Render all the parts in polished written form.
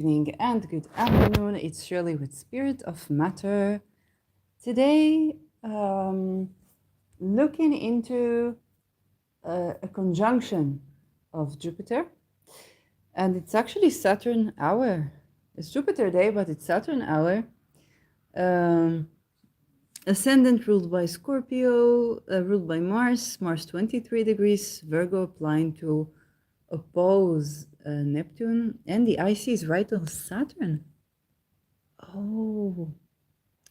Evening and good afternoon. It's Shirley with Spirit of Matter. Today, looking into a conjunction of Jupiter, and it's actually Saturn hour. It's Jupiter day, but it's Saturn hour. Um, Ascendant ruled by Scorpio, ruled by Mars, Mars 23 degrees, Virgo applying to oppose Neptune, and the IC is right on Saturn. Oh,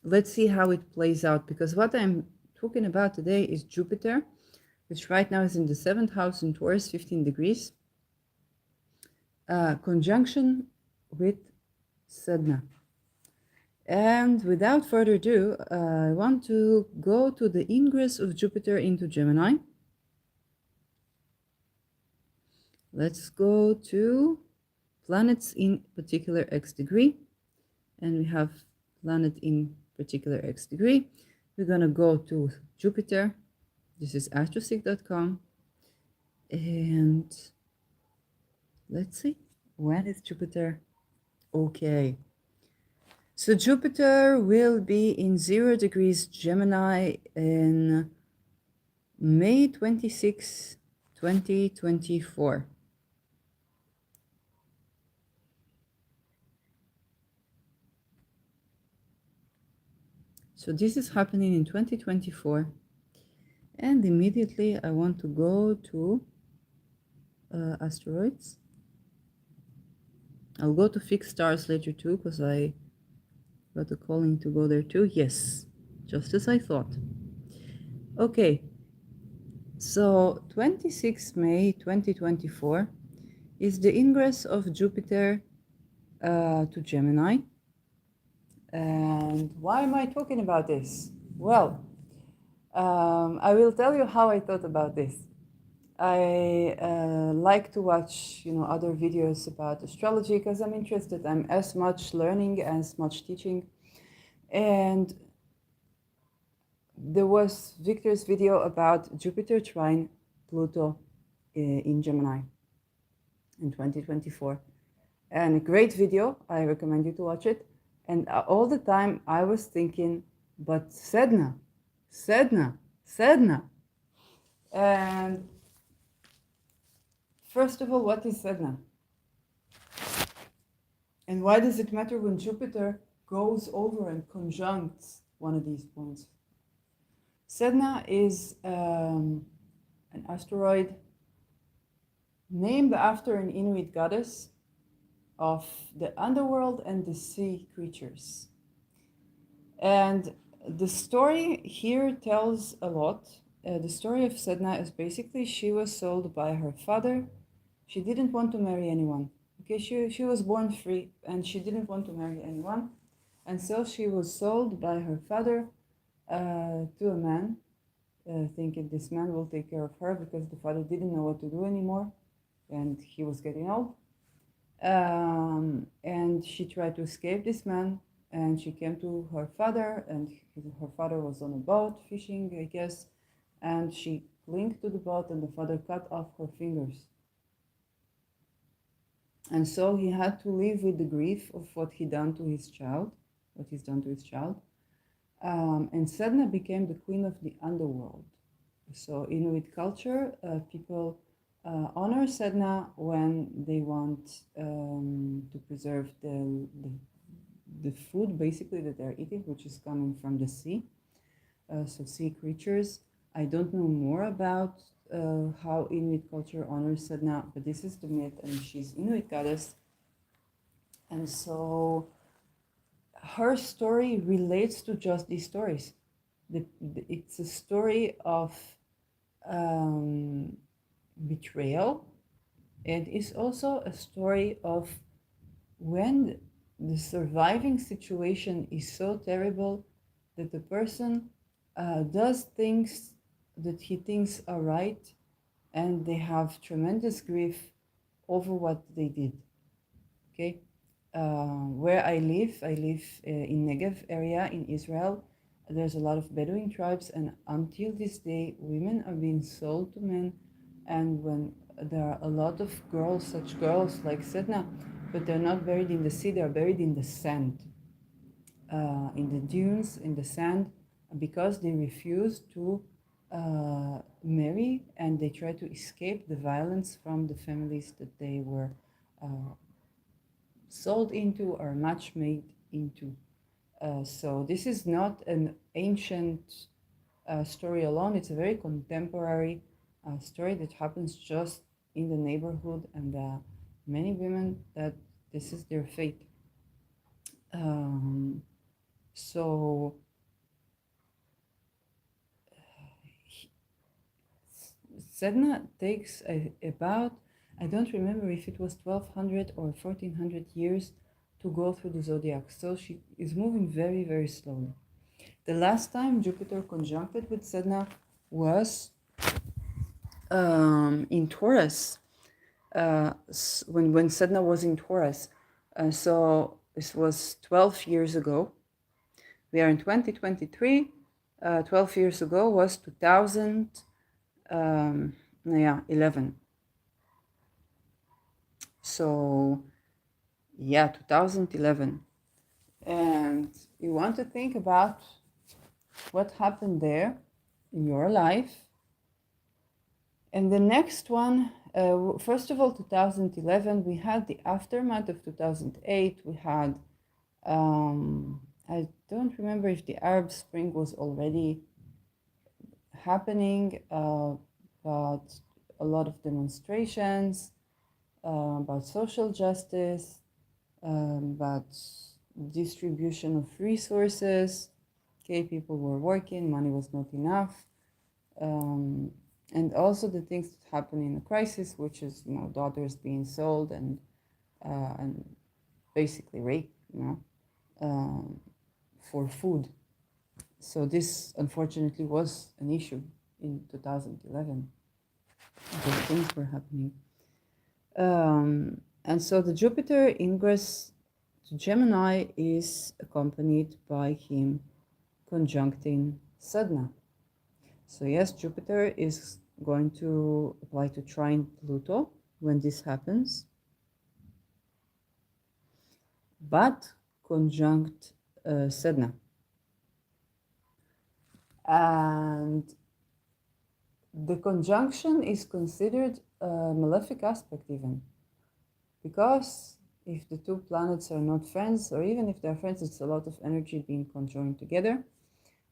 let's see how it plays out, because what I'm talking about today is Jupiter, which right now is in the 7th house in Taurus, 15 degrees, conjunction with Sedna. And without further ado, I want to go to the ingress of Jupiter into Gemini. Let's go to planets in particular X degree. And we have planet in particular X degree. We're going to go to Jupiter. This is astroseek.com. And let's see, when is Jupiter? Okay. So Jupiter will be in 0 degrees Gemini in May 26, 2024. So this is happening in 2024. And immediately I want to go to asteroids. I'll go to fixed stars later too, because I got a calling to go there too. Yes, just as I thought. Okay, so 26 May 2024 is the ingress of Jupiter to Gemini. And why am I talking about this? Well, I will tell you how I thought about this. I like to watch, other videos about astrology because I'm interested. I'm as much learning as much teaching. And there was Victor's video about Jupiter trine Pluto in Gemini in 2024. And a great video. I recommend you to watch it. And all the time I was thinking, but Sedna. And first of all, what is Sedna? And why does it matter when Jupiter goes over and conjuncts one of these points? Sedna is an asteroid named after an Inuit goddess of the underworld and the sea creatures. And the story here tells a lot. The story of Sedna is basically she was sold by her father. She didn't want to marry anyone. Okay, she was born free and she didn't want to marry anyone. And so she was sold by her father to a man, thinking this man will take care of her because the father didn't know what to do anymore and he was getting old. And she tried to escape this man, and she came to her father, and her father was on a boat fishing, I guess, and she clung to the boat and the father cut off her fingers. And so he had to live with the grief of what he's done to his child. And Sedna became the queen of the underworld. So Inuit culture, people honor Sedna when they want to preserve the food basically that they're eating, which is coming from the sea. So sea creatures. I don't know more about how Inuit culture honors Sedna, but this is the myth, and she's Inuit goddess. And so her story relates to just these stories. It's a story of betrayal, and it's also a story of when the surviving situation is so terrible that the person does things that he thinks are right, and they have tremendous grief over what they did. Okay, where I live in Negev area in Israel. There's a lot of Bedouin tribes, and until this day, women are being sold to men. And when there are a lot of girls, such girls like Sedna, but they're not buried in the sea, they're buried in the sand, in the dunes, in the sand, because they refuse to marry, and they try to escape the violence from the families that they were sold into or match made into. So this is not an ancient story alone, it's a very contemporary story that happens just in the neighborhood, and many women that this is their fate. So Sedna takes about, I don't remember if it was 1200 or 1400 years to go through the zodiac. So she is moving very, very slowly. The last time Jupiter conjuncted with Sedna was in Taurus, when Sedna was in Taurus. So this was 12 years ago. We are in 2023. 12 years ago was 2011. So yeah, 2011. And you want to think about what happened there in your life. And the next one, first of all, 2011, we had the aftermath of 2008. We had, I don't remember if the Arab Spring was already happening, but a lot of demonstrations about social justice, about distribution of resources. Okay, people were working, money was not enough. And also the things that happen in a crisis, which is, daughters being sold and basically rape, for food. So this, unfortunately, was an issue in 2011. Those things were happening. And so the Jupiter ingress to Gemini is accompanied by him conjuncting Sedna. So yes, Jupiter is going to apply to trine Pluto when this happens, but conjunct Sedna. And the conjunction is considered a malefic aspect even, because if the two planets are not friends, or even if they're friends, it's a lot of energy being conjoined together.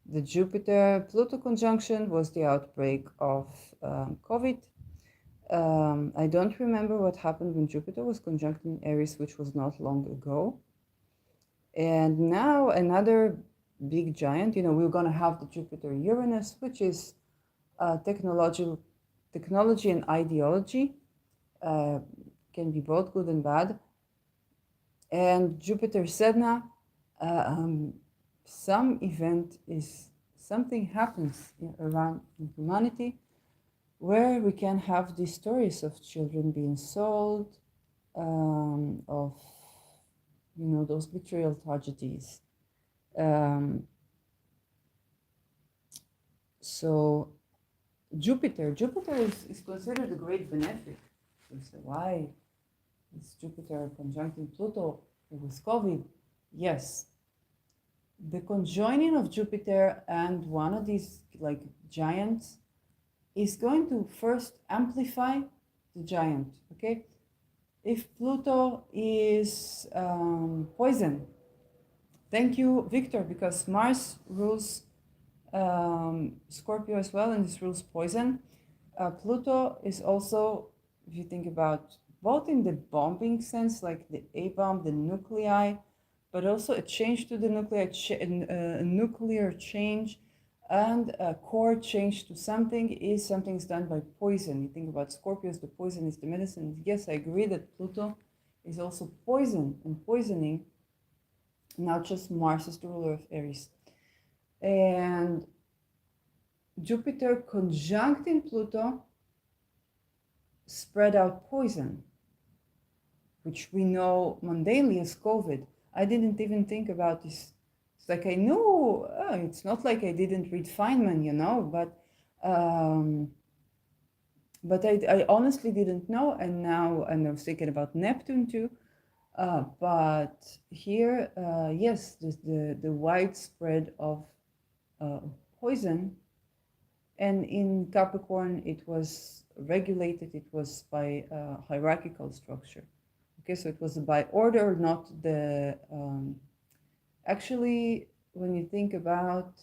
The Jupiter-Pluto conjunction was the outbreak of COVID. I don't remember what happened when Jupiter was conjunct in Aries, which was not long ago. And now another big giant, we're going to have the Jupiter-Uranus, which is technology and ideology. Can be both good and bad. And Jupiter-Sedna, something happens around humanity where we can have these stories of children being sold, of those betrayal tragedies. So Jupiter is considered a great benefic. So why is Jupiter conjuncting Pluto with COVID? Yes. The conjoining of Jupiter and one of these giants is going to first amplify the giant, okay? If Pluto is poison, thank you, Victor, because Mars rules Scorpio as well, and this rules poison. Pluto is also, if you think about both in the bombing sense, like the A-bomb, the nuclei, but also a change to the nuclei, a nuclear change, and a core change to something's done by poison. You think about Scorpios, the poison is the medicine. Yes, I agree that Pluto is also poison and poisoning, not just Mars is the ruler of Aries. And Jupiter conjuncting Pluto spread out poison, which we know mundanely as COVID. I didn't even think about this. It's like I knew, it's not like I didn't read Feynman, but I honestly didn't know. And now, and I was thinking about Neptune too. But here, yes, the widespread of uh, poison, and in Capricorn, it was regulated, it was by hierarchical structure. Okay, so it was by order, not the. Actually, when you think about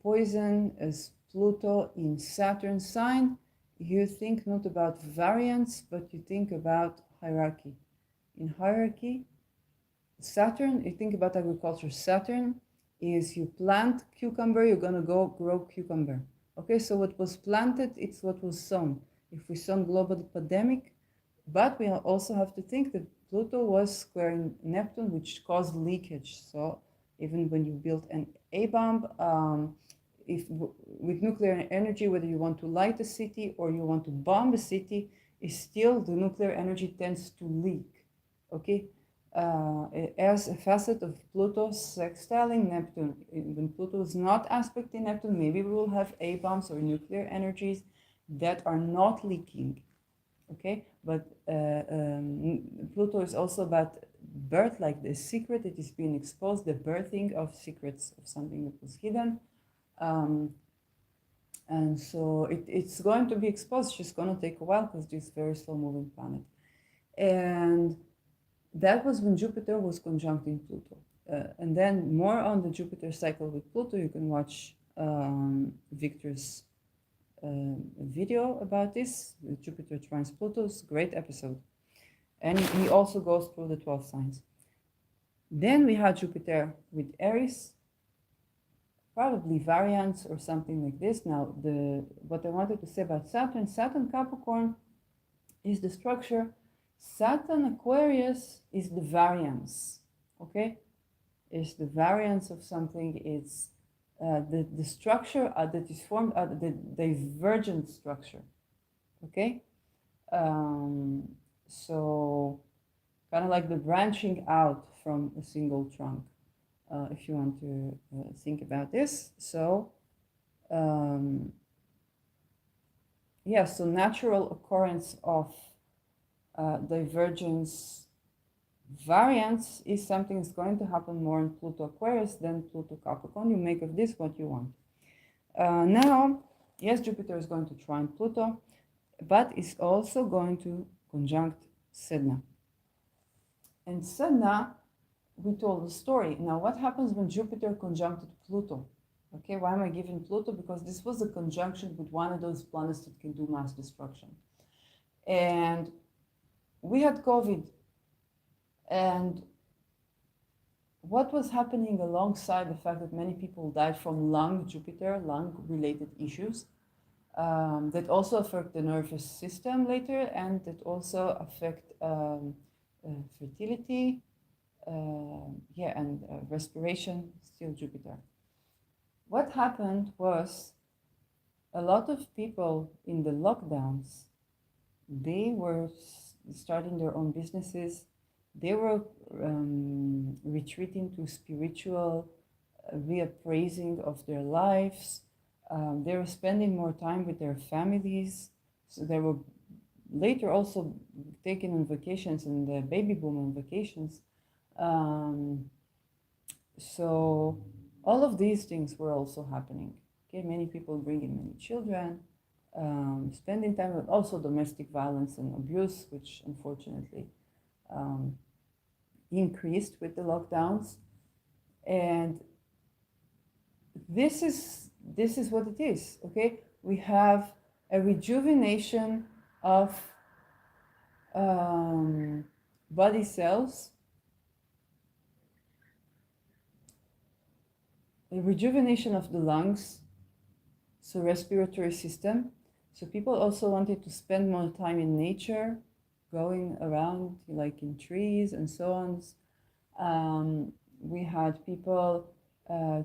poison as Pluto in Saturn sign, you think not about variance, but you think about hierarchy. In hierarchy, Saturn, you think about agriculture. Saturn is you plant cucumber, you're gonna go grow cucumber. Okay, so what was planted, it's what was sown. If we sown global pandemic, but we also have to think that Pluto was squaring Neptune, which caused leakage. So even when you build an A bomb, if with nuclear energy, whether you want to light a city or you want to bomb a city, is still the nuclear energy tends to leak. Okay, as a facet of Pluto sextiling Neptune. When Pluto is not aspecting Neptune, maybe we will have A bombs or nuclear energies that are not leaking. Okay, but Pluto is also about birth, like the secret that is being exposed, the birthing of secrets of something that was hidden. And so it's going to be exposed. It's just going to take a while because this very slow moving planet. And that was when Jupiter was conjunct in Pluto. And then more on the Jupiter cycle with Pluto, you can watch Victor's video about this, Jupiter trines Pluto's great episode. And he also goes through the 12 signs. Then we had Jupiter with Aries, probably variance or something like this. Now, what I wanted to say about Saturn, Saturn Capricorn is the structure. Saturn Aquarius is the variance, okay? It's the variance of something. It's the structure that is formed out of the divergent structure, okay? So kind of like the branching out from a single trunk, if you want to think about this. So yeah, so natural occurrence of divergence variance is something that's going to happen more in Pluto Aquarius than Pluto Capricorn. You make of this what you want. Now, yes, Jupiter is going to trine Pluto, but it's also going to conjunct Sedna. And Sedna, we told the story. Now, what happens when Jupiter conjuncted Pluto? Okay, why am I giving Pluto? Because this was a conjunction with one of those planets that can do mass destruction. And we had COVID. And what was happening alongside the fact that many people died from lung-related issues, that also affect the nervous system later, and that also affect fertility, and respiration, still Jupiter. What happened was a lot of people in the lockdowns, they were starting their own businesses. They were retreating to spiritual reappraising of their lives. They were spending more time with their families. So they were later also taken on vacations, and the baby boom on vacations. So all of these things were also happening. Okay, many people bringing many children, spending time with also domestic violence and abuse, which unfortunately increased with the lockdowns. And this is what it is. Okay, we have a rejuvenation of body cells, a rejuvenation of the lungs, so respiratory system. So people also wanted to spend more time in nature, going around like in trees and so on. We had people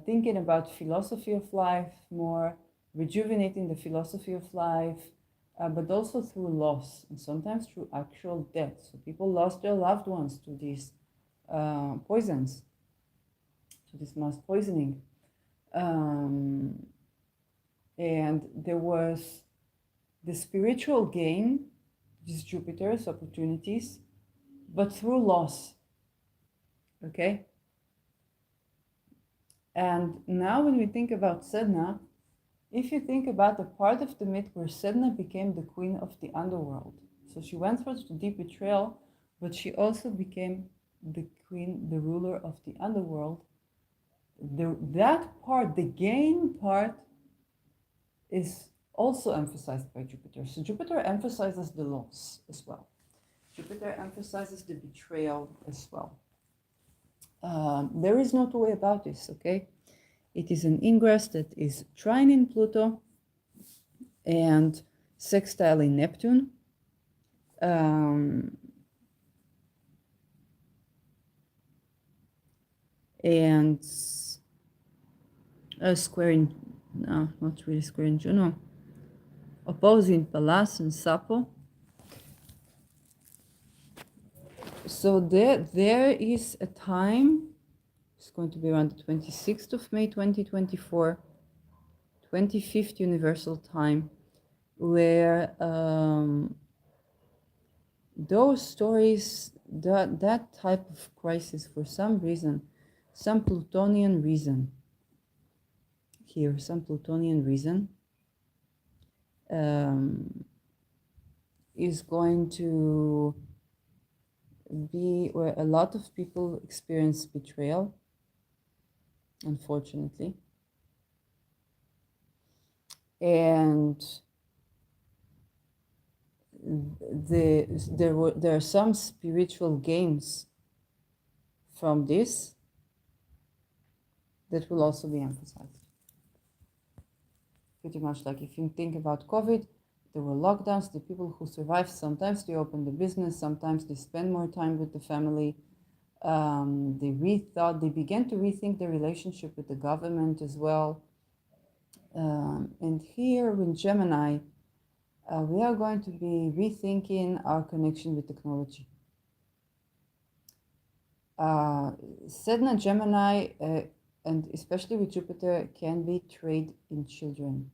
thinking about philosophy of life more, rejuvenating the philosophy of life, but also through loss and sometimes through actual death. So people lost their loved ones to these poisons, to this mass poisoning. And there was the spiritual gain, these Jupiter's opportunities, but through loss. Okay? And now when we think about Sedna, if you think about the part of the myth where Sedna became the queen of the underworld, so she went through the deep betrayal, but she also became the queen, the ruler of the underworld. That part, the gain part, is also emphasized by Jupiter. So Jupiter emphasizes the loss as well. Jupiter emphasizes the betrayal as well. There is no two way about this, okay? It is an ingress that is trine in Pluto and sextile in Neptune. And a square in, no, not really square in Juno, opposing Pallas and Sappho. So there is a time, it's going to be around the 26th of May 2024, 25th universal time, where those stories, that type of crisis, for some reason, some Plutonian reason, here, some Plutonian reason, is going to be where a lot of people experience betrayal, unfortunately. And there are some spiritual gains from this that will also be emphasized. Pretty much like if you think about COVID, there were lockdowns. The people who survived, sometimes they opened the business, sometimes they spend more time with the family. They began to rethink their relationship with the government as well. And here in Gemini, we are going to be rethinking our connection with technology. Sedna Gemini, and especially with Jupiter, can be trade in children.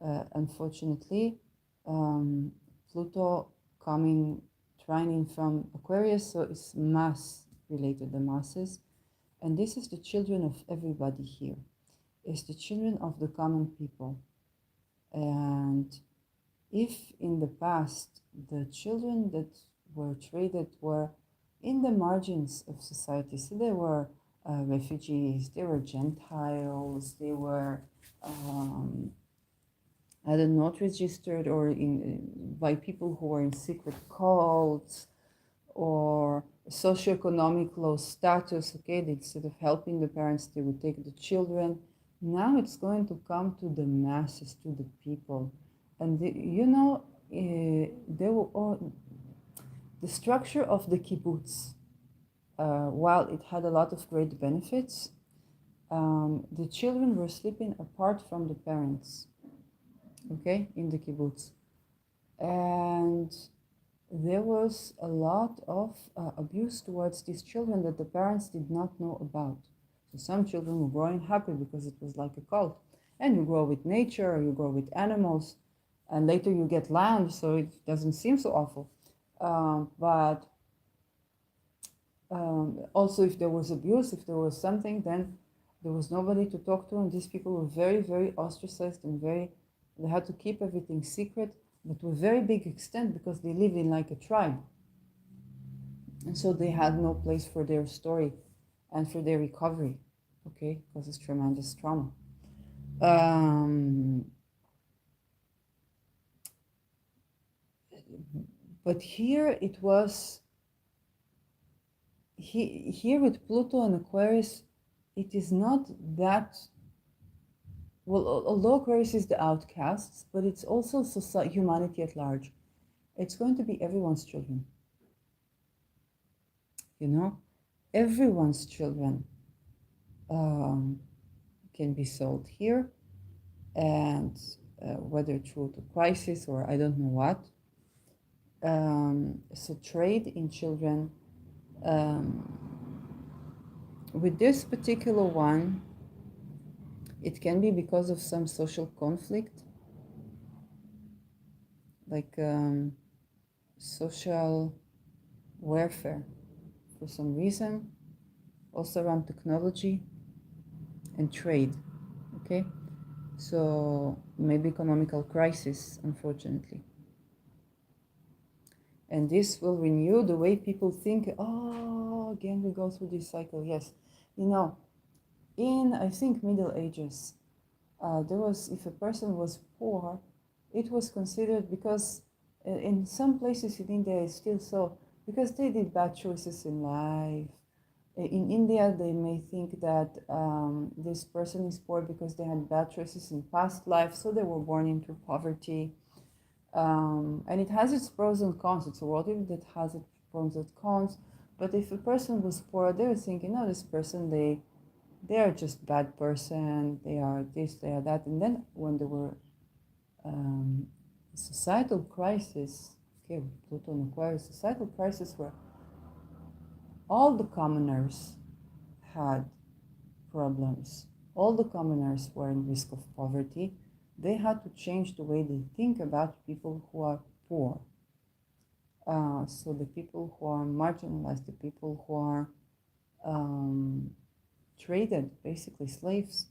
Unfortunately, Pluto coming, trining from Aquarius, so it's mass related, the masses. And this is the children of everybody here. It's the children of the common people. And if in the past the children that were traded were in the margins of society, so they were refugees, they were Gentiles, they were either not registered or by people who were in secret cults or socioeconomic low status, okay, instead of helping the parents, they would take the children. Now it's going to come to the masses, to the people. And the structure of the kibbutz, while it had a lot of great benefits, the children were sleeping apart from the parents, okay, in the kibbutz. And there was a lot of abuse towards these children that the parents did not know about. So some children were growing happy because it was like a cult. And you grow with nature, or you grow with animals, and later you get land, so it doesn't seem so awful. But also if there was abuse, if there was something, then there was nobody to talk to, and these people were very, very ostracized and they had to keep everything secret, but to a very big extent because they lived in like a tribe. And so they had no place for their story and for their recovery, okay, because it's tremendous trauma. But here it was, here with Pluto and Aquarius, it is not that, well, although Aquarius is the outcasts, but it's also society, humanity at large. It's going to be everyone's children. You know, everyone's children can be sold here, and whether through the crisis or I don't know what. So trade in children. With this particular one, it can be because of some social conflict, like social, warfare for some reason, also around technology and trade. Okay, so maybe economical crisis, unfortunately. And this will renew the way people think. Oh, again, we go through this cycle. Yes, you know, in I think Middle Ages, there was, if a person was poor, it was considered, because in some places in India it's still so, because they did bad choices in life. In India, they may think that this person is poor because they had bad choices in past life, so they were born into poverty. And it has its pros and cons. It's a world that has its pros and cons. But if a person was poor, they were thinking, no, this person, they are just bad person. They are this, they are that. And then when there were societal crisis, okay, Pluton Aquarius, societal crisis where all the commoners had problems, all the commoners were in risk of poverty. They had to change the way they think about people who are poor. So the people who are marginalized, the people who are traded, basically slaves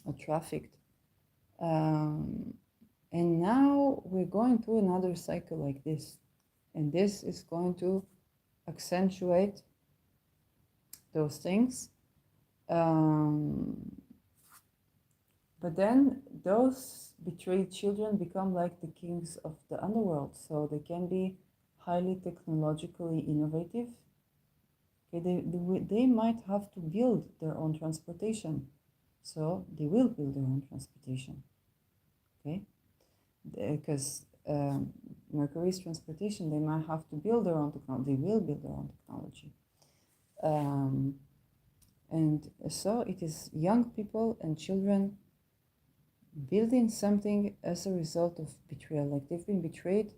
or trafficked. And now we're going through another cycle like this. And this is going to accentuate those things. But then those betrayed children become like the kings of the underworld. So they can be highly technologically innovative. Okay, they might have to build their own transportation. So they will build their own transportation. Okay, because Mercury's transportation, they might have to build their own technology. They will build their own technology. And so it is young people and children building something as a result of betrayal. Like they've been betrayed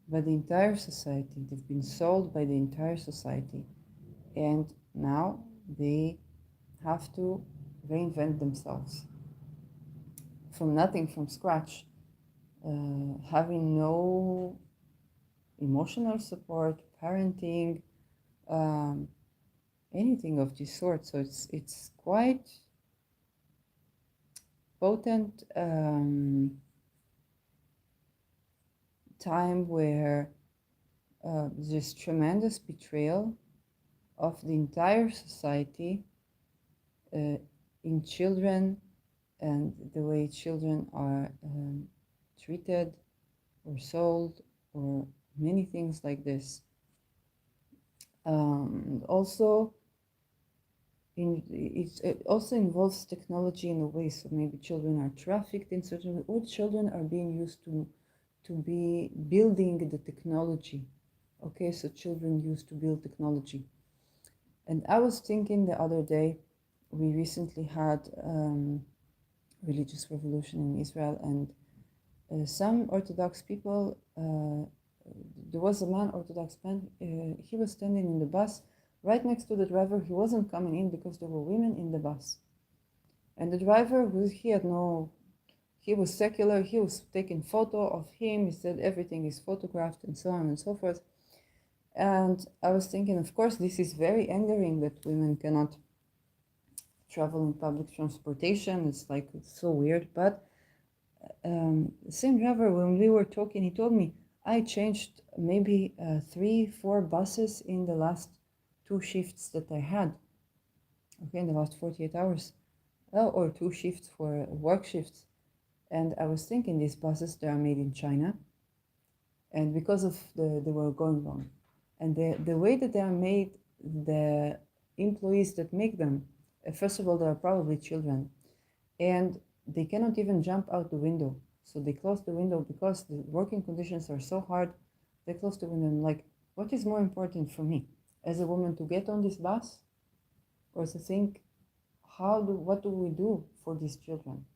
by the entire society. They've been sold by the entire society. And now they have to reinvent themselves from nothing, from scratch, having no emotional support, parenting, anything of this sort. So it's quite potent time where there's tremendous betrayal of the entire society in children, and the way children are treated or sold, or many things like this. Also, it also involves technology in a way. So maybe children are trafficked in certain way, or children are being used to be building the technology. Okay, so children used to build technology. And I was thinking the other day, we recently had religious revolution in Israel, and some Orthodox people, there was a man, Orthodox man, he was standing in the bus right next to the driver. He wasn't coming in because there were women in the bus. And the driver, he was secular, he was taking photo of him, he said everything is photographed and so on and so forth. And I was thinking, of course, this is very angering that women cannot travel in public transportation. It's so weird. But the same driver, when we were talking, he told me, I changed maybe 3-4 buses in the last 2 shifts that I had. Okay, in the last 48 hours. Or 2 shifts for work shifts. And I was thinking, these buses, they are made in China. And because of they were going wrong. And the way that they are made, the employees that make them, first of all, they are probably children. And they cannot even jump out the window. So they close the window because the working conditions are so hard. They close the window and like, what is more important for me as a woman, to get on this bus or to think, what do we do for these children?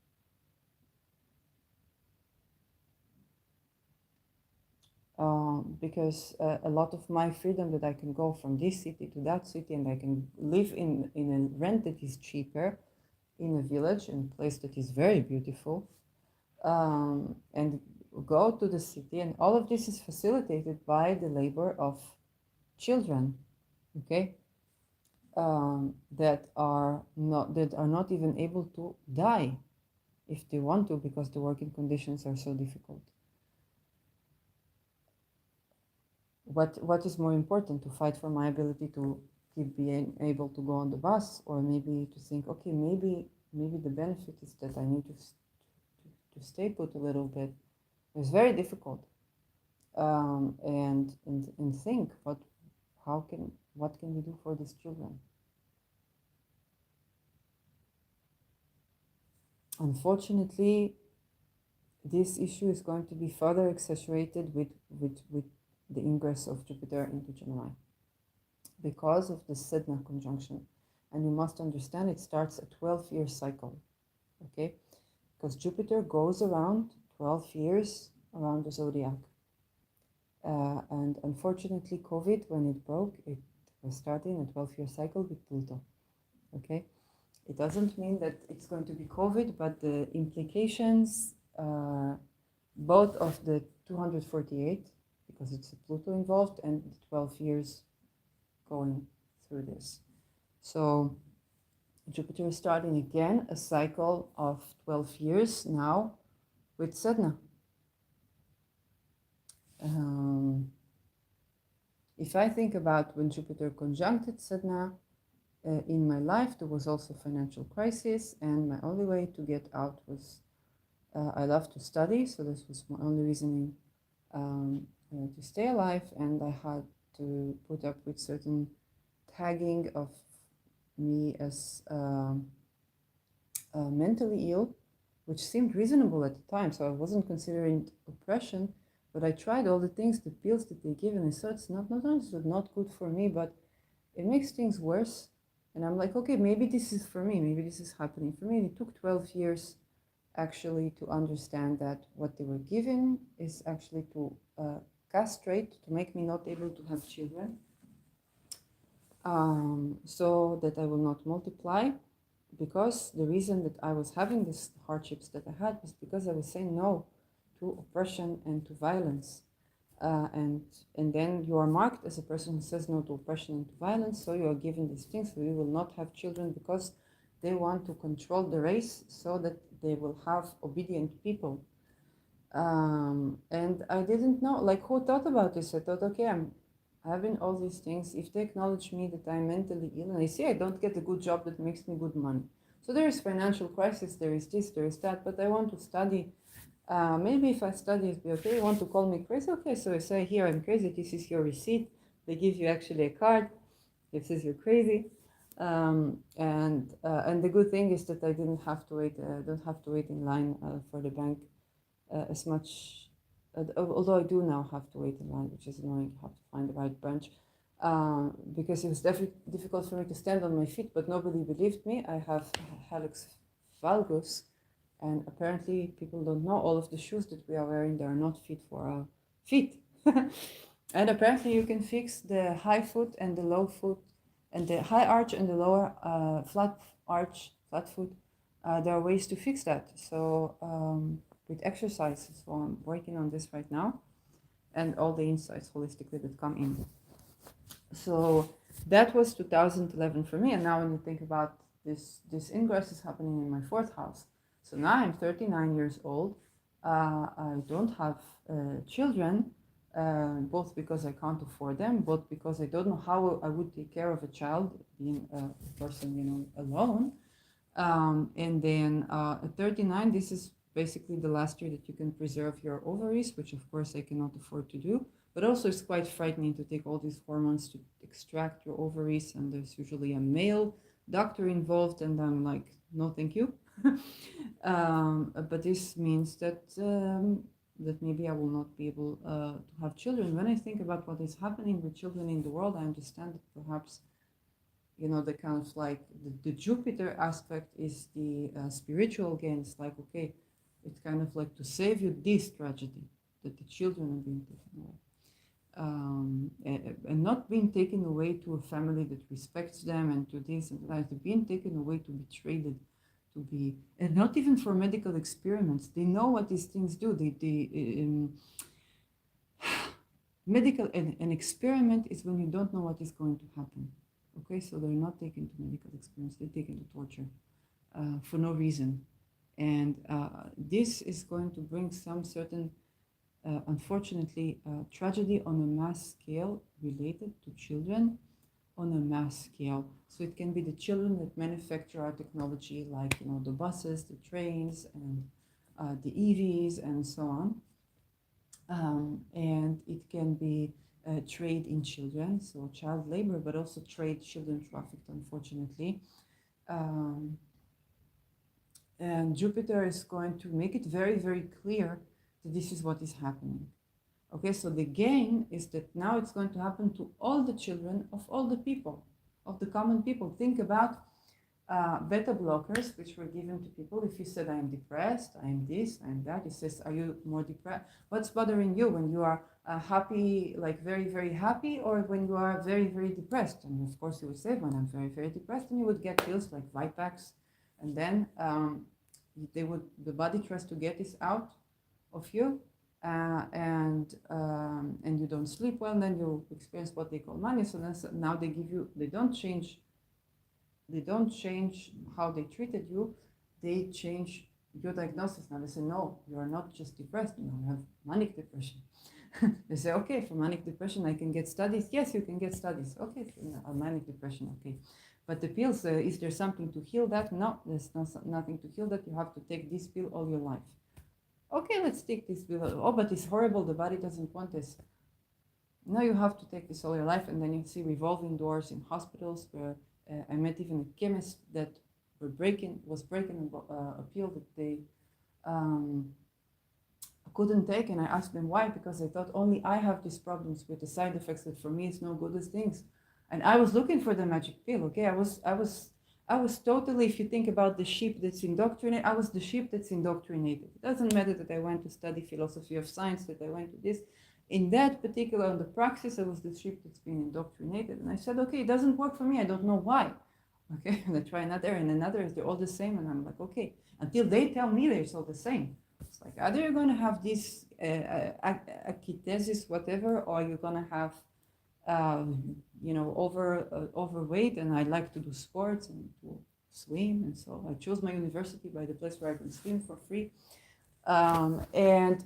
Because a lot of my freedom, that I can go from this city to that city, and I can live in a rent that is cheaper, in a village, in a place that is very beautiful, and go to the city. And all of this is facilitated by the labor of children, okay, that are not even able to die if they want to, because the working conditions are so difficult. What is more important, to fight for my ability to keep being able to go on the bus, or maybe to think, okay, maybe the benefit is that I need to stay put a little bit. It's very difficult, and think what can we do for these children? Unfortunately, this issue is going to be further accentuated with the ingress of Jupiter into Gemini because of the Sedna conjunction. And you must understand it starts a 12-year cycle, okay? Because Jupiter goes around 12 years around the zodiac. And unfortunately, COVID, when it broke, it was starting a 12-year cycle with Pluto, okay? It doesn't mean that it's going to be COVID, but the implications, both of the 248, because it's a Pluto involved, and the 12 years going through this. So Jupiter is starting again a cycle of 12 years now with Sedna. If I think about when Jupiter conjuncted Sedna in my life, there was also financial crisis, and my only way to get out was I love to study, so this was my only reasoning to stay alive, and I had to put up with certain tagging of me as mentally ill, which seemed reasonable at the time, so I wasn't considering oppression, but I tried all the things, the pills that they give, and I saw it's not only is it not good for me, but it makes things worse. And I'm like, okay, maybe this is for me, maybe this is happening for me. And it took 12 years actually to understand that what they were given is actually to castrate, to make me not able to have children, so that I will not multiply, because the reason that I was having these hardships that I had was because I was saying no to oppression and to violence. And then you are marked as a person who says no to oppression and to violence, so you are given these things, so you will not have children because they want to control the race so that they will have obedient people. And I didn't know, like, who thought about this? I thought, okay, I'm having all these things. If they acknowledge me that I'm mentally ill, and I see I don't get a good job that makes me good money. So there is financial crisis, there is this, there is that, but I want to study. Maybe if I study, it'll be okay. You want to call me crazy? Okay, so I say, here, I'm crazy. This is your receipt. They give you actually a card. It says you're crazy. And the good thing is that I didn't have to wait. Don't have to wait in line for the bank as much. Although I do now have to wait in line, which is annoying. I have to find the right branch. Because it was difficult for me to stand on my feet, but nobody believed me. I have hallux valgus, and apparently people don't know all of the shoes that we are wearing, they are not fit for our feet. And apparently you can fix the high foot and the low foot, and the high arch and the lower flat foot. There are ways to fix that. So with exercises, so I'm working on this right now, and all the insights holistically that come in. So that was 2011 for me, and now when you think about this ingress is happening in my fourth house. So now I'm 39 years old. I don't have children, both because I can't afford them, both because I don't know how I would take care of a child, being a person, alone. And then at 39, this is basically the last year that you can preserve your ovaries, which of course I cannot afford to do. But also it's quite frightening to take all these hormones to extract your ovaries, and there's usually a male doctor involved, and I'm like, no, thank you. But this means that that maybe I will not be able to have children. When I think about what is happening with children in the world, I understand that perhaps, the kind of like the Jupiter aspect is the spiritual gain. It's like, okay, it's kind of like to save you this tragedy, that the children are being taken away. And not being taken away to a family that respects them and to this and that, being taken away to be traded, to be, and not even for medical experiments. They know what these things do. An experiment is when you don't know what is going to happen. Okay, so they're not taken to medical experiments, they're taken to torture for no reason. And this is going to bring some certain, unfortunately, tragedy on a mass scale related to children on a mass scale. So it can be the children that manufacture our technology, like the buses, the trains, and the EVs, and so on. And it can be trade in children, so child labor, but also trade children trafficked, unfortunately. And Jupiter is going to make it very, very clear that this is what is happening. Okay, so the gain is that now it's going to happen to all the children of all the people, of the common people. Think about beta blockers, which were given to people. If you said, I am depressed, I am this, I am that, it says, are you more depressed? What's bothering you when you are happy, like very, very happy, or when you are very, very depressed? And of course, you would say, when I'm very, very depressed, and you would get pills like Vipax, and then the body tries to get this out of you. And you don't sleep well, then you experience what they call mania. So now they don't change how they treated you, they change your diagnosis. Now they say, no, you are not just depressed, you have manic depression. They say, okay, for manic depression I can get studies. Yes, you can get studies. Okay, manic depression, okay. But the pills, is there something to heal that? No, there's nothing to heal that. You have to take this pill all your life. Okay, let's take this pill. Oh, but it's horrible, the body doesn't want this. No, you have to take this all your life. And then you see revolving doors in hospitals where I met even a chemist that was breaking a pill that they couldn't take. And I asked them why, because I thought only I have these problems with the side effects that for me is no good as things. And I was looking for the magic pill, okay? I was totally, if you think about the sheep that's indoctrinated, I was the sheep that's indoctrinated. It doesn't matter that I went to study philosophy of science, that I went to this. In that particular, on the praxis, I was the sheep that's been indoctrinated. And I said, okay, it doesn't work for me. I don't know why. Okay, and I try another and another, they're all the same. And I'm like, okay, until they tell me they're all the same. It's like, either you're going to have this akitesis, whatever, or you're going to have overweight, and I like to do sports and to swim, and so I chose my university by the place where I can swim for free, and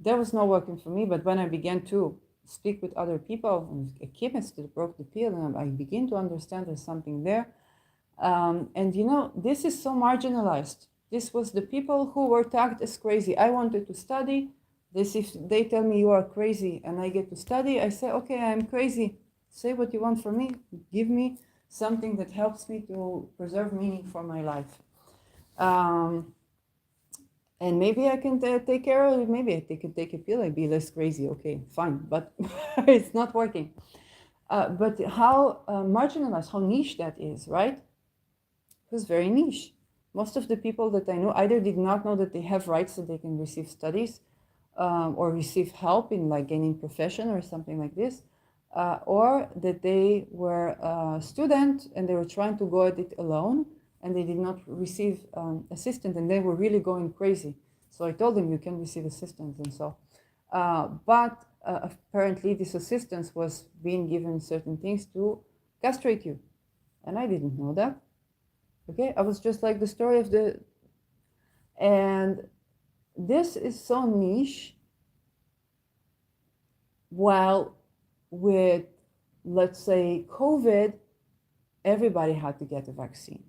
that was not working for me. But when I began to speak with other people, and a chemist that broke the pill, and I begin to understand there's something there, and this is so marginalized. This was the people who were tagged as crazy. I wanted to study. If they tell me you are crazy and I get to study, I say, okay, I'm crazy. Say what you want from me. Give me something that helps me to preserve meaning for my life. And maybe I can take care of it. Maybe I can take a pill, I'd be less crazy. Okay, fine, but it's not working. But how marginalized, how niche that is, right? It was very niche. Most of the people that I know either did not know that they have rights, that they can receive studies, or receive help in like gaining profession or something like this, or that they were a student and they were trying to go at it alone and they did not receive assistance, and they were really going crazy. So I told them, you can receive assistance, and so. But apparently this assistance was being given certain things to castrate you. And I didn't know that. Okay, I was just like the story of the, and this is so niche, while with, let's say, COVID, everybody had to get a vaccine.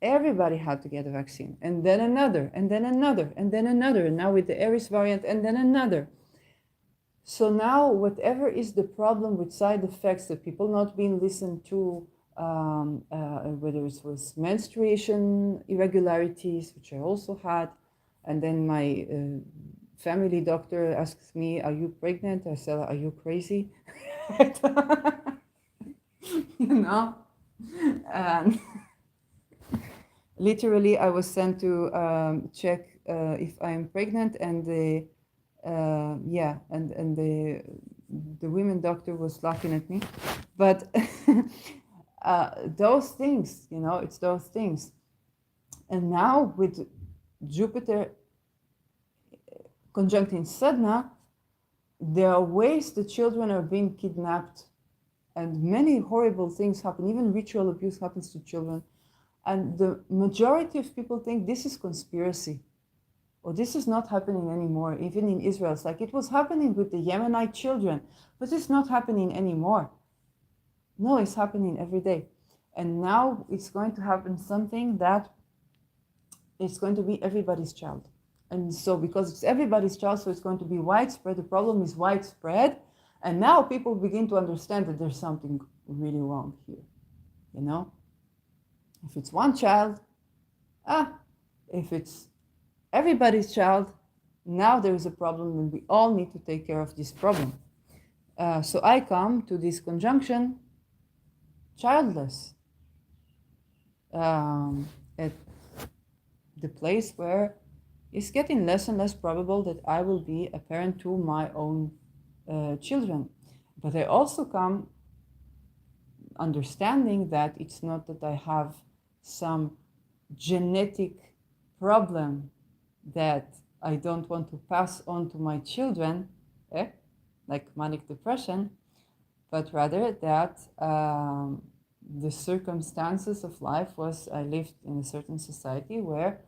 Everybody had to get a vaccine, and then another, and then another, and then another, and now with the Aries variant, and then another. So now whatever is the problem with side effects, that people not being listened to, whether it was menstruation irregularities, which I also had, and then my family doctor asks me, are you pregnant? I said, are you crazy? And literally I was sent to check if I'm pregnant, and the women doctor was laughing at me, but those things, it's those things. And now with Jupiter conjunct in Sedna, there are ways the children are being kidnapped, and many horrible things happen. Even ritual abuse happens to children. And the majority of people think this is conspiracy, or this is not happening anymore. Even in Israel, it's like it was happening with the Yemenite children, but it's not happening anymore. No, it's happening every day. And now it's going to happen something that it's going to be everybody's child. And so because it's everybody's child, so it's going to be widespread. The problem is widespread. And now people begin to understand that there's something really wrong here. You know? If it's one child, if it's everybody's child, now there is a problem and we all need to take care of this problem. So I come to this conjunction, childless, at the place where it's getting less and less probable that I will be a parent to my own children. But I also come understanding that it's not that I have some genetic problem that I don't want to pass on to my children, like manic depression, but rather that the circumstances of life was I lived in a certain society where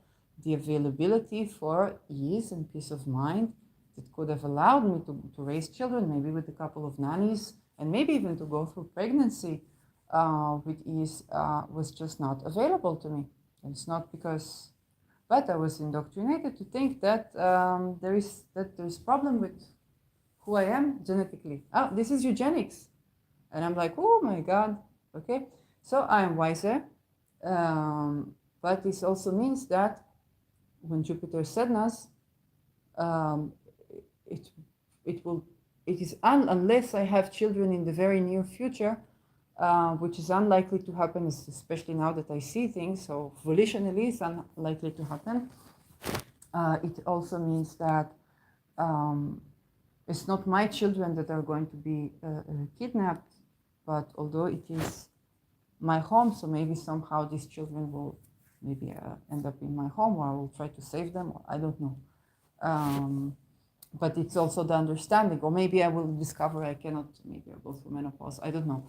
the availability for ease and peace of mind that could have allowed me to raise children, maybe with a couple of nannies, and maybe even to go through pregnancy with ease, was just not available to me. And it's not because, but I was indoctrinated to think that there's problem with who I am genetically. Oh, this is eugenics. And I'm like, oh my God, okay. So I am wiser, but this also means that when Jupiter Sednas, it is unless I have children in the very near future, which is unlikely to happen, especially now that I see things. So volitionally, it's unlikely to happen. It also means that it's not my children that are going to be kidnapped, but although it is my home, so maybe somehow these children will maybe end up in my home, or I will try to save them, or I don't know. But it's also the understanding, or maybe I will discover I cannot, maybe I'll go through menopause, I don't know.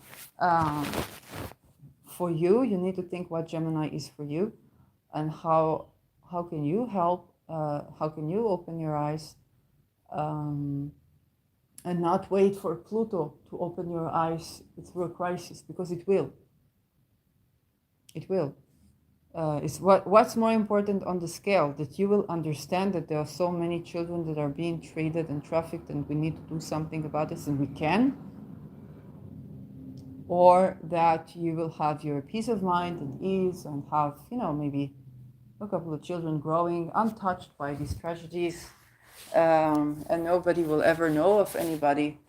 For you, you need to think what Gemini is for you, and how can you help, how can you open your eyes, and not wait for Pluto to open your eyes through a crisis, because it will. It will. It's what's more important on the scale, that you will understand that there are so many children that are being traded and trafficked, and we need to do something about this, and we can, or that you will have your peace of mind and ease and have, maybe a couple of children growing untouched by these tragedies, and nobody will ever know of anybody,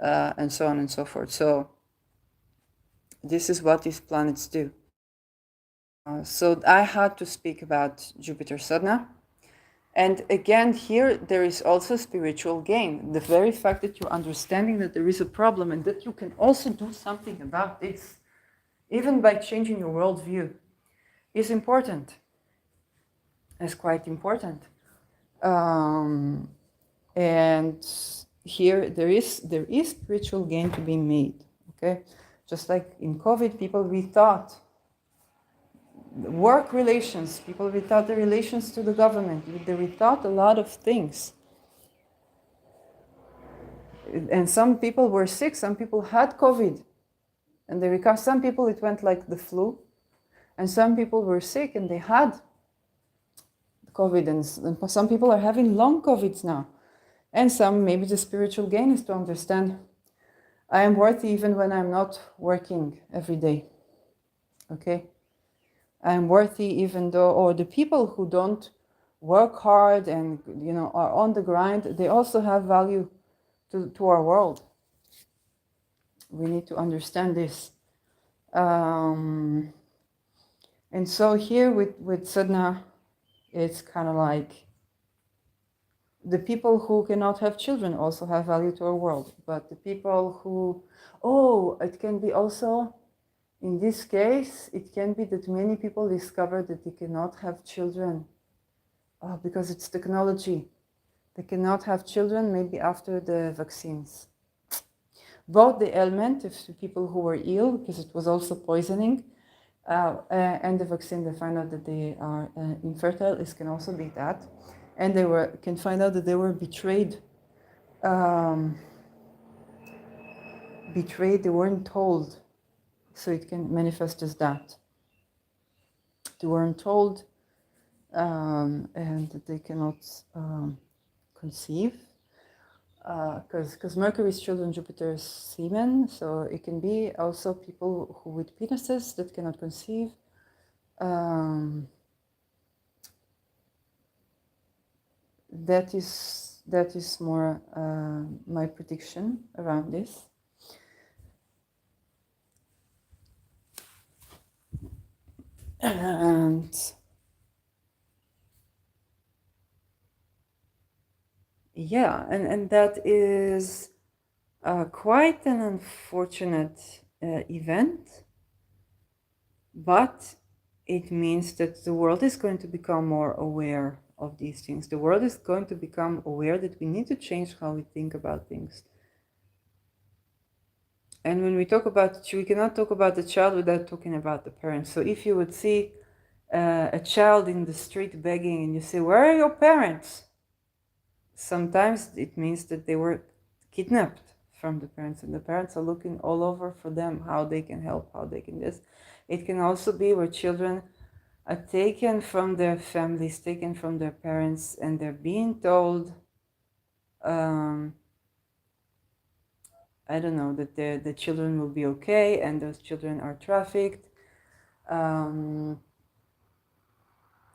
and so on and so forth. So this is what these planets do. So I had to speak about Jupiter Sedna. And again, here there is also spiritual gain. The very fact that you're understanding that there is a problem and that you can also do something about this, even by changing your worldview, is important. It's quite important. And here there is spiritual gain to be made. Okay, just like in COVID, people rethought work relations, people rethought the relations to the government, they rethought a lot of things. And some people were sick, some people had COVID, and they recovered. Some people it went like the flu, and some people were sick and they had COVID, and some people are having long COVIDs now. And some, maybe the spiritual gain is to understand I am worthy even when I'm not working every day. Okay? I'm worthy even though, or the people who don't work hard and are on the grind, they also have value to our world. We need to understand this. And so here with Sedna, it's kind of like the people who cannot have children also have value to our world. But the people who, it can be also, in this case, it can be that many people discover that they cannot have children because it's technology. They cannot have children maybe after the vaccines. Both the ailment of people who were ill, because it was also poisoning, and the vaccine, they find out that they are infertile. It can also be that, and they can find out that they were betrayed. Betrayed. They weren't told, so it can manifest as that. They weren't told, and that they cannot conceive, because Mercury is children, Jupiter is semen, so it can be also people who with penises that cannot conceive. That is more my prediction around this. And yeah, and that is quite an unfortunate event, but it means that the world is going to become more aware of these things. The world is going to become aware that we need to change how we think about things. And when we talk about, we cannot talk about the child without talking about the parents. So if you would see a child in the street begging and you say, "Where are your parents?" Sometimes it means that they were kidnapped from the parents, and the parents are looking all over for them, how they can help, how they can this. It can also be where children are taken from their families, taken from their parents, and they're being told, I don't know, that the children will be okay, and those children are trafficked.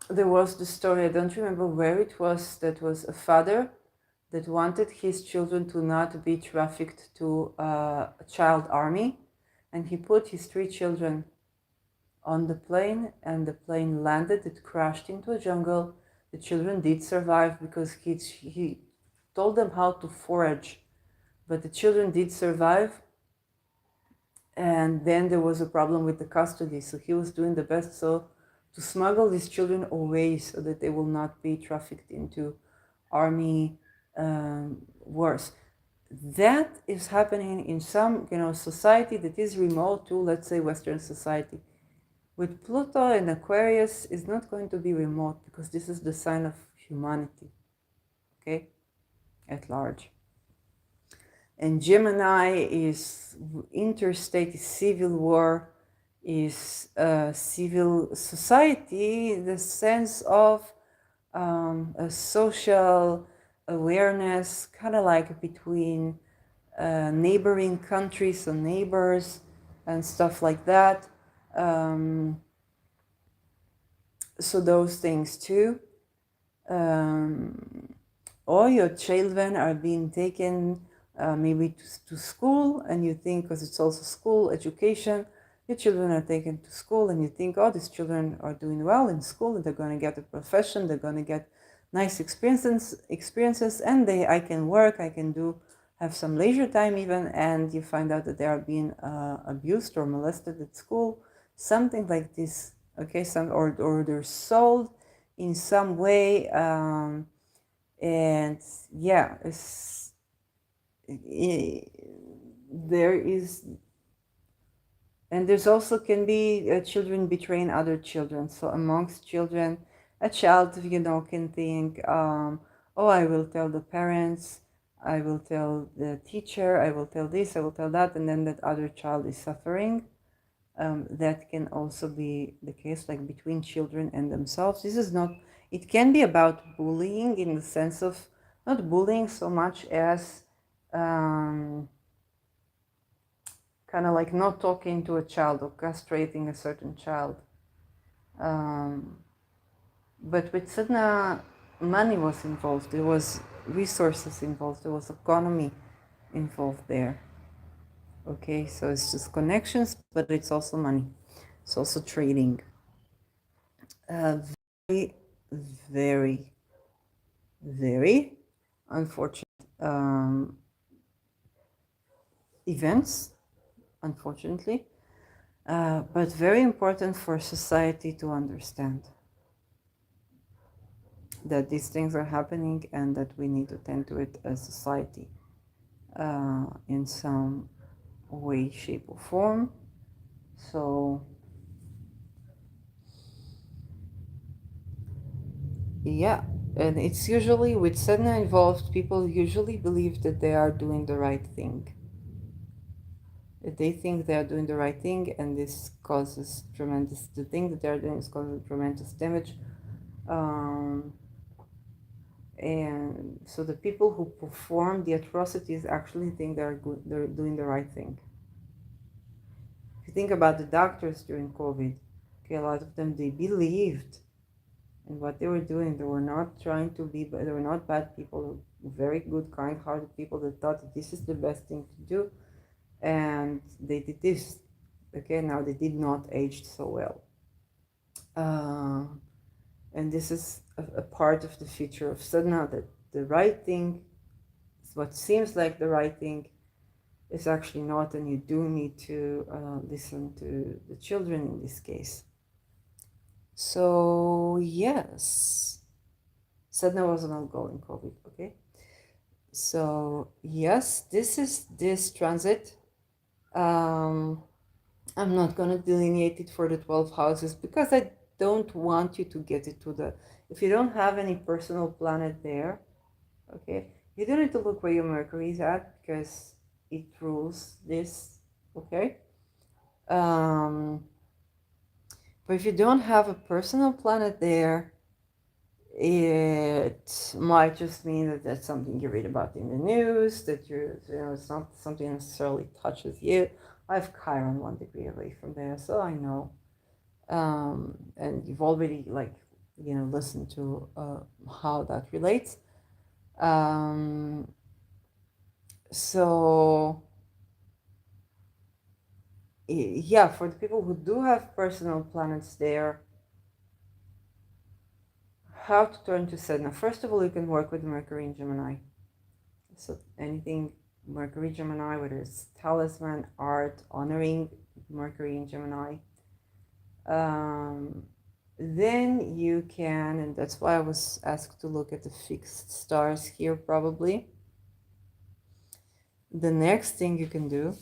There was the story, I don't remember where it was, that was a father that wanted his children to not be trafficked to a child army, and he put his 3 children on the plane, and the plane landed. It crashed into a jungle. The children did survive because he told them how to forage, but the children did survive. And then there was a problem with the custody, so he was doing the best so to smuggle these children away so that they will not be trafficked into army wars. That is happening in some, society that is remote to, let's say, Western society. With Pluto and Aquarius is not going to be remote because this is the sign of humanity, okay, at large. And Gemini is interstate, is civil war, is civil society, the sense of a social awareness, kind of like between neighboring countries and neighbors and stuff like that. So those things too. Or your children are being taken maybe to school, and you think, because it's also school education, your children are taken to school and you think, oh, these children are doing well in school and they're going to get a profession, they're going to get nice experiences, and I can work, I can have some leisure time even, and you find out that they are being abused or molested at school, something like this, okay, or they're sold in some way, and yeah, there is, and there's also can be children betraying other children. So amongst children, a child, can think, oh, I will tell the parents, I will tell the teacher, I will tell this, I will tell that, and then that other child is suffering. That can also be the case, like between children and themselves. This is not, it can be about bullying in the sense of not bullying so much as kind of like not talking to a child or castrating a certain child. But with Sedna, money was involved, there was resources involved, there was economy involved there. Okay, so it's just connections, but it's also money. It's also trading. Very, very, very unfortunate events, unfortunately, but very important for society to understand. that these things are happening and that we need to tend to it as society in some way, shape, or form. So, yeah, and it's usually with Sedna involved, people usually believe that they are doing the right thing. They think they are doing the right thing, and this causes tremendous, the thing that they are doing is causing tremendous damage. And so the people who perform the atrocities actually think they're good, they're doing the right thing. If you think about the doctors during COVID, okay, a lot of them, they believed in what they were doing. They were not trying to be, they were not bad people, very good, kind-hearted people that thought that this is the best thing to do, and they did this. Okay, now they did not age so well. And this is a part of the future of Sedna, that the right thing, what seems like the right thing, is actually not, and you do need to listen to the children in this case. So yes, Sedna was an ongoing COVID, okay? So yes, this is this transit. I'm not gonna delineate it for the 12 houses because I don't want you to get it to the, if you don't have any personal planet there, okay, you don't need to look where your Mercury is at because it rules this, okay? But if you don't have a personal planet there, it might just mean that that's something you read about in the news, that you know, it's not something that necessarily touches you. I have Chiron 1 degree away from there, so I know. And you've already, like, you know, listened to how that relates. So yeah, for the people who do have personal planets there, how to turn to Sedna. First of all, you can work with Mercury in Gemini. So anything Mercury Gemini, whether it's talisman, art, honoring Mercury in Gemini. Then you can, and that's why I was asked to look at the fixed stars here probably. The next thing you can do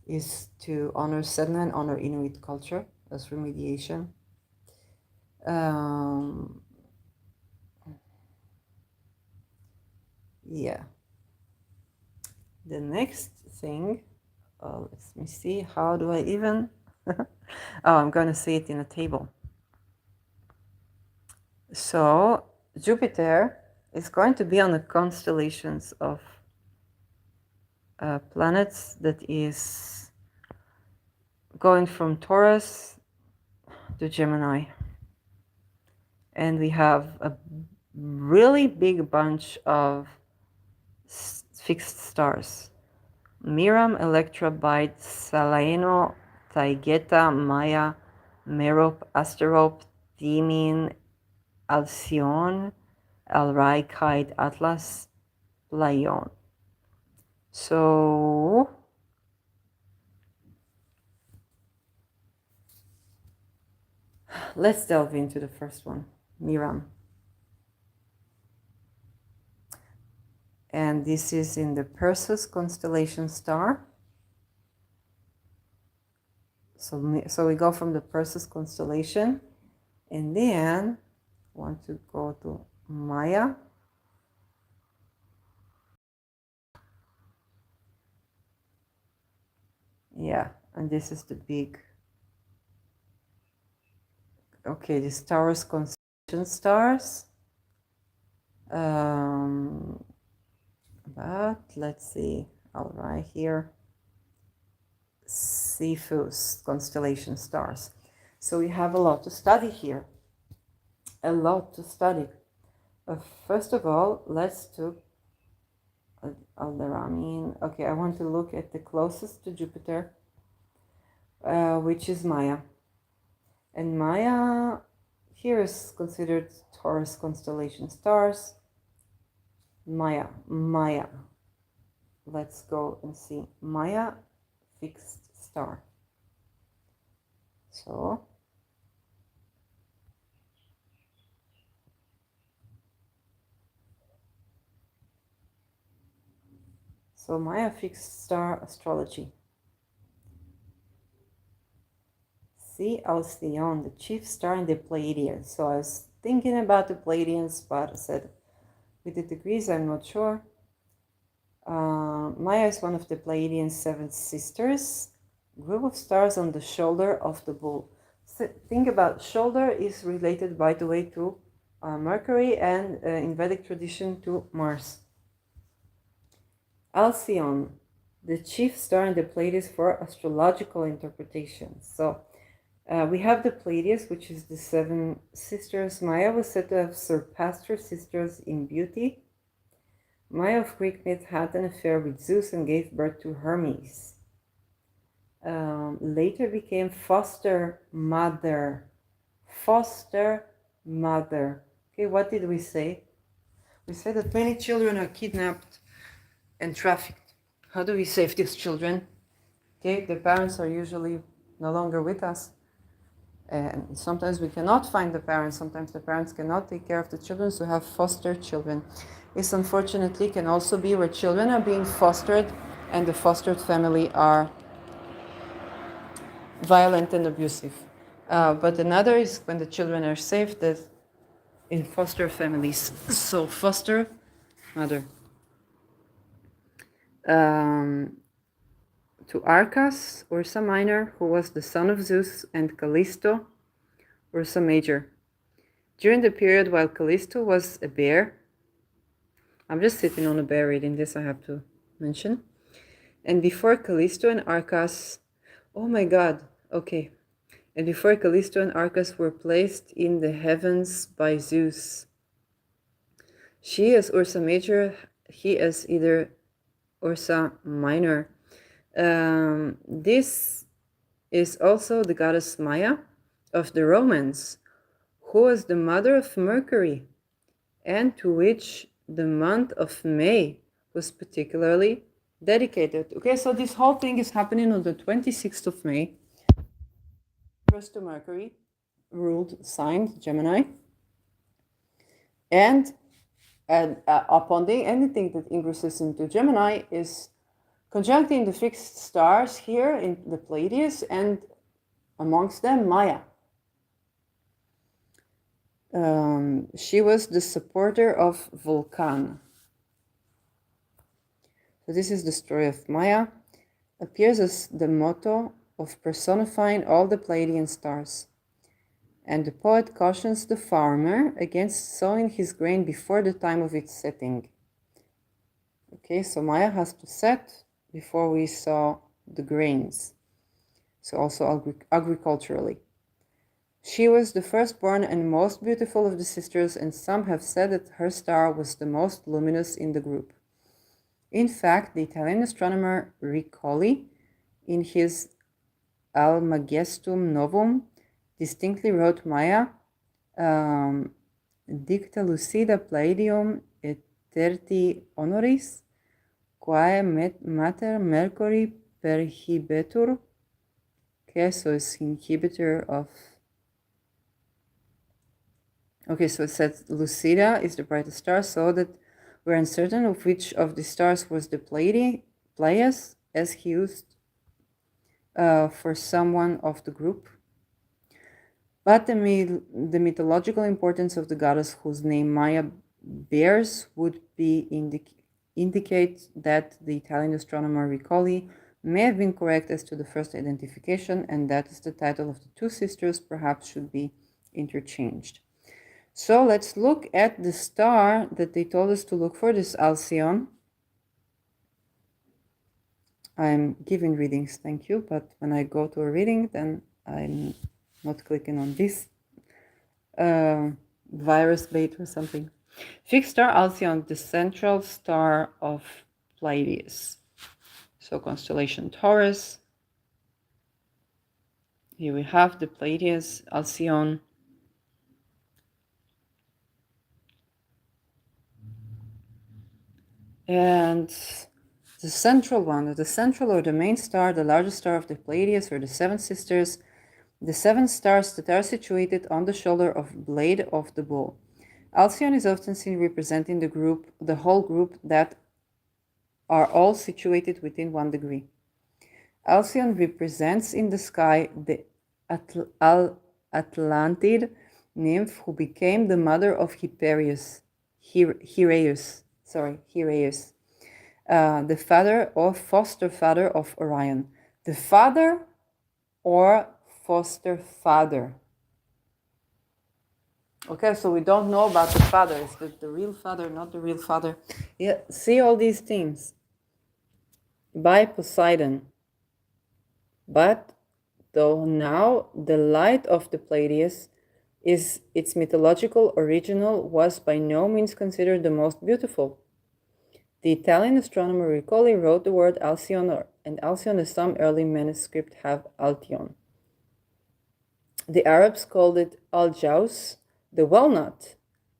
is to honor Sedna and honor Inuit culture as remediation. Yeah. The next thing, let me see, how do I even, oh, I'm going to say it in a table. So Jupiter is going to be on the constellations of planets that is going from Taurus to Gemini. And we have a really big bunch of fixed stars. Miram, Electra, Bite, Salaeno, Taigeta, Maya, Merope, Asterope, Demin, Alcyone, Alrai, Kite, Atlas, Lion. So let's delve into the first one, Miram. And this is in the Perseus constellation star. So we go from the Perseus constellation, and then want to go to Maya. Yeah, and this is the big, okay, the Taurus constellation stars. But let's see, I'll write here, Cepheus constellation stars. So we have a lot to study here, a lot to study. First of all, let's do Alderamin. Okay, I want to look at the closest to Jupiter, which is Maya. And Maya here is considered Taurus constellation stars. Maya. Let's go and see Maya fixed star. So So Maya fixed star astrology. See Alcyon, the chief star in the Pleiadians. So I was thinking about the Pleiadians, but I said with the degrees I'm not sure. Maya is one of the Pleiadian seven sisters, group of stars on the shoulder of the bull. So think about shoulder is related, by the way, to Mercury and in Vedic tradition to Mars. Alcyon, the chief star in the Pleiades for astrological interpretation. So we have the Pleiades, which is the seven sisters. Maya was said to have surpassed her sisters in beauty. Maya of Greek myth had an affair with Zeus and gave birth to Hermes. Later became foster mother. Foster mother. Okay, what did we say? We said that many children are kidnapped and trafficked. How do we save these children? Okay, the parents are usually no longer with us. And sometimes we cannot find the parents. Sometimes the parents cannot take care of the children, so have foster children. This unfortunately can also be where children are being fostered and the fostered family are violent and abusive. But another is when the children are safe, that in foster families. So foster mother. To Arcas, Ursa Minor, who was the son of Zeus, and Callisto, Ursa Major. During the period while Callisto was a bear, I'm just sitting on a bear reading this, I have to mention. And before Callisto and Arcas, oh my god, okay. And before Callisto and Arcas were placed in the heavens by Zeus. She as Ursa Major, he as either Ursa Minor. This is also the goddess Maya of the Romans, who was the mother of Mercury, and to which the month of May was particularly dedicated. Okay, so this whole thing is happening on the 26th of May. First to Mercury, ruled sign Gemini, and upon anything that ingresses into Gemini is conjuncting the fixed stars here in the Pleiades, and amongst them Maya. She was the supporter of Vulcan. So this is the story of Maya. Appears as the motto of personifying all the Pleiadian stars. And the poet cautions the farmer against sowing his grain before the time of its setting. Okay, so Maya has to set before we sow the grains. So also agriculturally. She was the firstborn and most beautiful of the sisters, and some have said that her star was the most luminous in the group. In fact, the Italian astronomer Riccoli, in his Almagestum Novum, distinctly wrote Maya, dicta lucida Pleiadium et terti honoris, quae mater Mercury perhibetur. Okay, so it's inhibitor of. Okay, so it says Lucida is the brightest star, so that we're uncertain of which of the stars was the Pleiades, as he used for someone of the group. But the mythological importance of the goddess whose name Maya bears would be indicate that the Italian astronomer Riccoli may have been correct as to the first identification, and that is the title of the two sisters perhaps should be interchanged. So let's look at the star that they told us to look for, this Alcyon. I'm giving readings, thank you, but when I go to a reading, then I'm not clicking on this virus bait or something. Fixed star Alcyon, the central star of Pleiades. So constellation Taurus. Here we have the Pleiades, Alcyon. And the central one, the central or the main star, the largest star of the Pleiades, or the seven sisters, the seven stars that are situated on the shoulder of blade of the bull. Alcyon is often seen representing the whole group that are all situated within 1 degree. Alcyone represents in the sky the Atlantid nymph who became the mother of Hiperius, the father or foster father of Orion. The father or foster father. Okay, so we don't know about the father. Is it the real father, not the real father? Yeah, see all these themes by Poseidon. But though now the light of the Pleiades is its mythological original was by no means considered the most beautiful. The Italian astronomer Riccoli wrote the word Alcyone, and Alcyone, as some early manuscripts have Altion. The Arabs called it Al-Jaus, the walnut,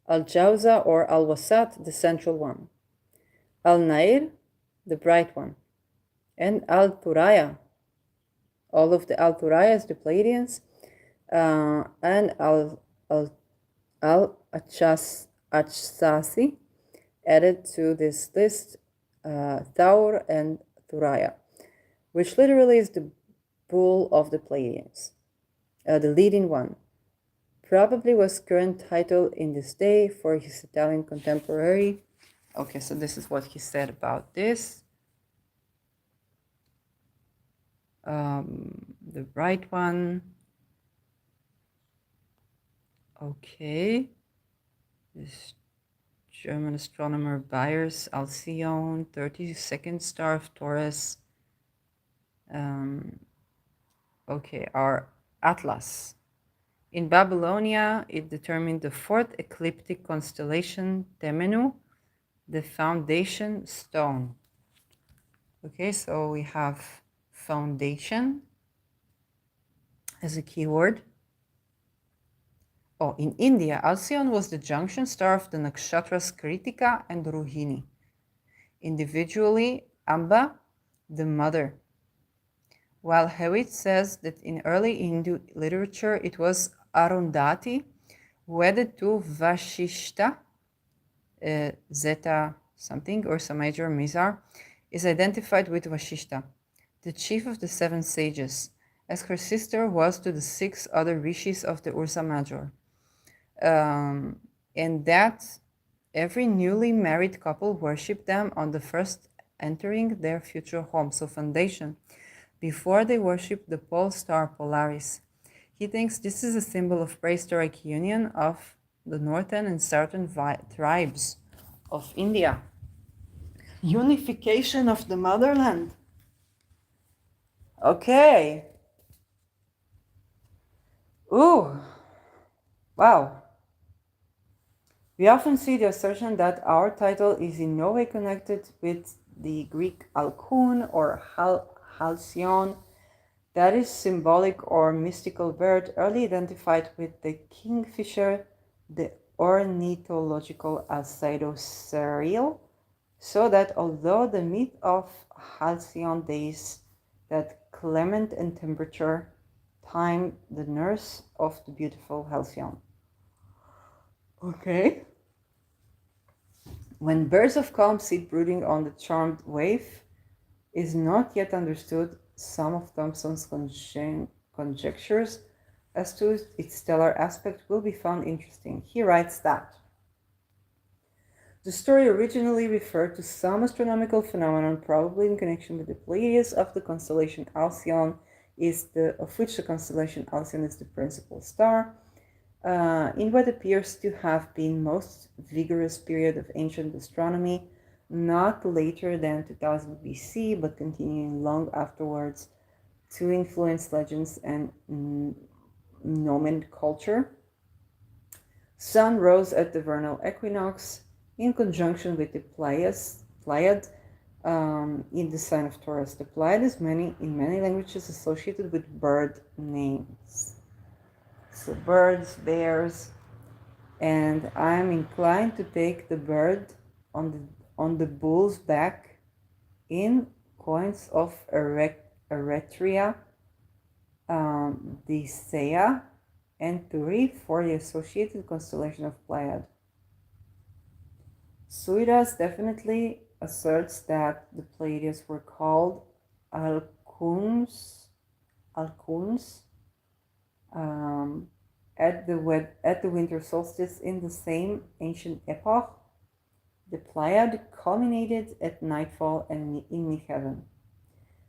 Al-Jauza or Al-Wasat, the central one, Al-Nair, the bright one, and Al-Turaya, all of the Al-Turayas, the Pleiadians, and Al-Achsasi added to this list Thaur and Thuraya, which literally is the bull of the Pleiadians, the leading one. Probably was current title in this day for his Italian contemporary. Okay, so this is what he said about this. The right one. Okay. This German astronomer Bayer's Alcyone, 32nd star of Taurus. Okay, our Atlas. In Babylonia, it determined the fourth ecliptic constellation, Temenu, the foundation stone. Okay, so we have foundation as a keyword. Oh, in India, Alcyone was the junction star of the nakshatras Kritika and Rohini. Individually, Amba, the mother. While Hewitt says that in early Hindu literature it was Arundhati, wedded to Vashishta, Zeta something or some major Mizar, is identified with Vashishta, the chief of the 7 sages, as her sister was to the 6 other rishis of the Ursa Major. And that every newly married couple worship them on the first entering their future home, so foundation, before they worship the pole star Polaris. He thinks this is a symbol of prehistoric union of the northern and southern tribes of India. Unification of the motherland. Okay. Ooh. Wow. We often see the assertion that our title is in no way connected with the Greek Alkun or Halcyon, that is symbolic or mystical bird early identified with the kingfisher, the ornithological Alcedo, so that although the myth of Halcyon days that clement and temperature time the nurse of the beautiful Halcyon. Okay. When birds of calm sit brooding on the charmed wave is not yet understood, some of Thomson's conjectures as to its stellar aspect will be found interesting. He writes that the story originally referred to some astronomical phenomenon, probably in connection with the Pleiades of the constellation Alcyone, of which the constellation Alcyone is the principal star. In what appears to have been most vigorous period of ancient astronomy, not later than 2000 BC, but continuing long afterwards to influence legends and Nomen culture. Sun rose at the vernal equinox in conjunction with the Pleiad in the sign of Taurus. The Pleiad is in many languages associated with bird names. So birds, bears, and I'm inclined to take the bird on the bull's back in coins of Eretria, Dicea, and Turi for the associated constellation of Pleiad. Suidas definitely asserts that the Pleiades were called alcuns, alcuns at the winter solstice in the same ancient epoch. The Pleiad culminated at nightfall and in mid-heaven.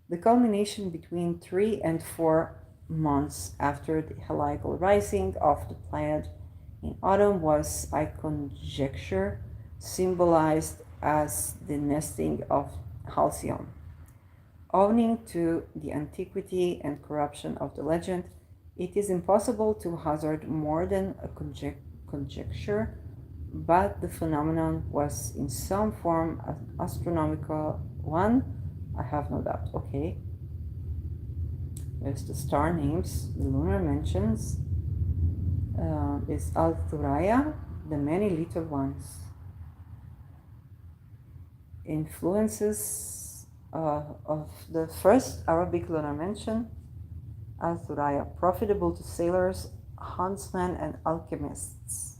The culmination between 3 and 4 months after the heliacal rising of the Pleiad in autumn was, I conjecture, symbolized as the nesting of Halcyon. Owing to the antiquity and corruption of the legend, it is impossible to hazard more than a conjecture, but the phenomenon was in some form an astronomical one, I have no doubt. Okay. There's the star names, the lunar mentions, is Al-Thuraya, the many little ones. Influences of the first Arabic lunar mention, Al-Thuraya, profitable to sailors, huntsmen, and alchemists.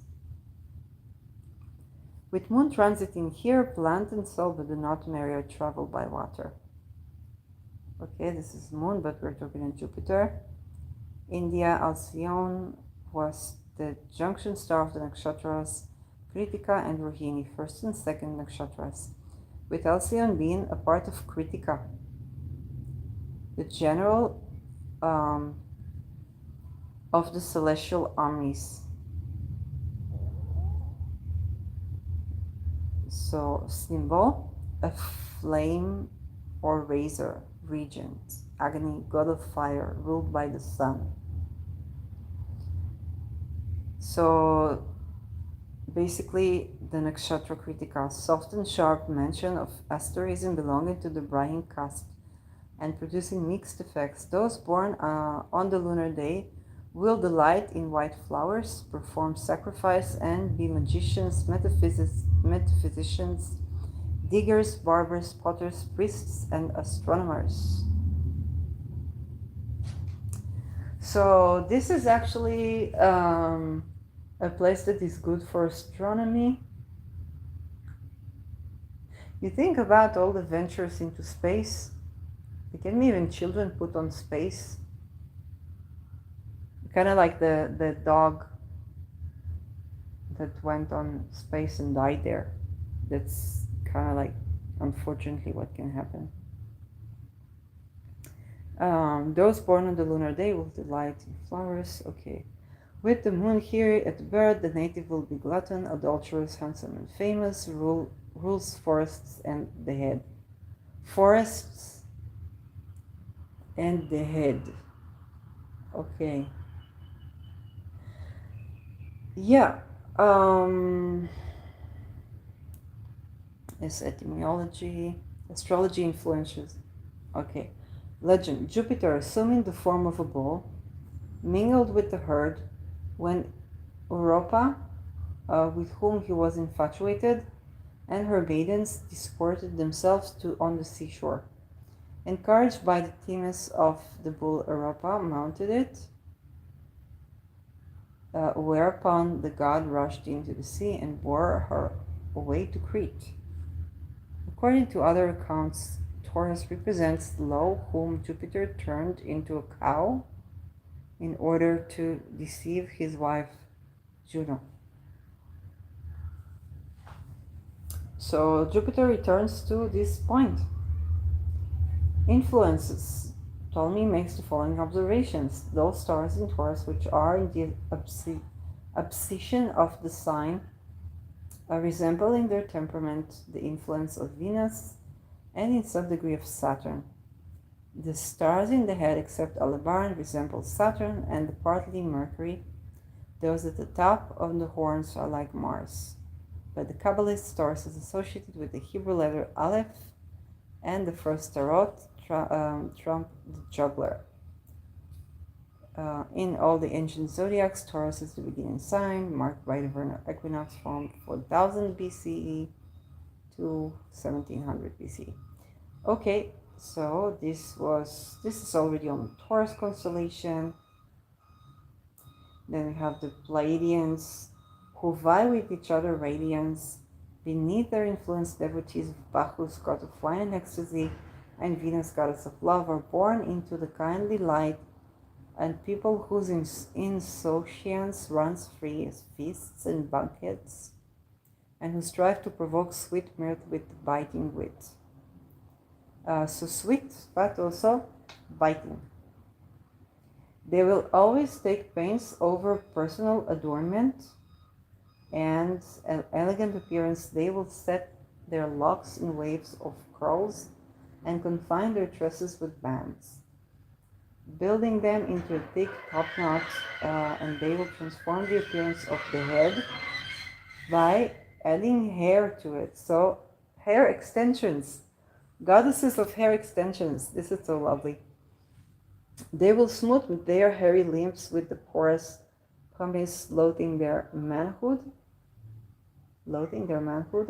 With moon transiting here, plant and soul, but do not marry or travel by water. Okay, this is moon, but we're talking in Jupiter. India, Alcyon was the junction star of the nakshatras Kritika and Rohini, first and second nakshatras, with Alcyon being a part of Kritika, the general of the celestial armies. So, symbol, a flame or razor, regent, Agni, god of fire, ruled by the sun. So, basically, the nakshatra kritika, soft and sharp mention of asterism belonging to the Brahmin caste and producing mixed effects. Those born on the lunar day will delight in white flowers, perform sacrifice, and be magicians, metaphysicians, diggers, barbers, potters, priests, and astronomers. So this is actually a place that is good for astronomy. You think about all the ventures into space. Can even children put on space? Kind of like the dog that went on space and died there. That's kind of like, unfortunately, what can happen. Those born on the lunar day will delight in flowers. Okay. With the moon here at birth, the native will be glutton, adulterous, handsome, and famous, rules forests and the head. Forests and the head. Okay. Yeah. Is etymology, astrology influences. Okay. Legend. Jupiter, assuming the form of a bull, mingled with the herd when Europa, with whom he was infatuated, and her maidens disported themselves on the seashore. Encouraged by the timidness of the bull, Europa mounted it, whereupon the god rushed into the sea and bore her away to Crete. According to other accounts, Taurus represents Lo, whom Jupiter turned into a cow in order to deceive his wife Juno. So Jupiter returns to this point. Influences. Ptolemy makes the following observations. Those stars in Taurus which are in the abscission of the sign resemble in their temperament the influence of Venus and in some degree of Saturn. The stars in the head, except Aldebaran, resemble Saturn and partly Mercury. Those at the top of the horns are like Mars. By the Kabbalist, Taurus is associated with the Hebrew letter Aleph and the first tarot, Trump the juggler. In all the ancient zodiacs, Taurus is the beginning sign, marked by the vernal equinox from 4000 BCE to 1700 BCE. Okay, so this is already on the Taurus constellation. Then we have the Pleiadians who vie with each other radiance Beneath their influence, devotees of Bacchus, god of wine and ecstasy, and Venus, goddess of love, are born into the kindly light, and people whose insouciance runs free as feasts and banquets, and who strive to provoke sweet mirth with biting wit. So sweet, but also biting. They will always take pains over personal adornment and an elegant appearance. They will set their locks in waves of curls and confine their tresses with bands, building them into a thick top knot, and they will transform the appearance of the head by adding hair to it. So hair extensions, goddesses of hair extensions. This is so lovely. They will smooth their hairy limbs with the porous pumice, loathing their manhood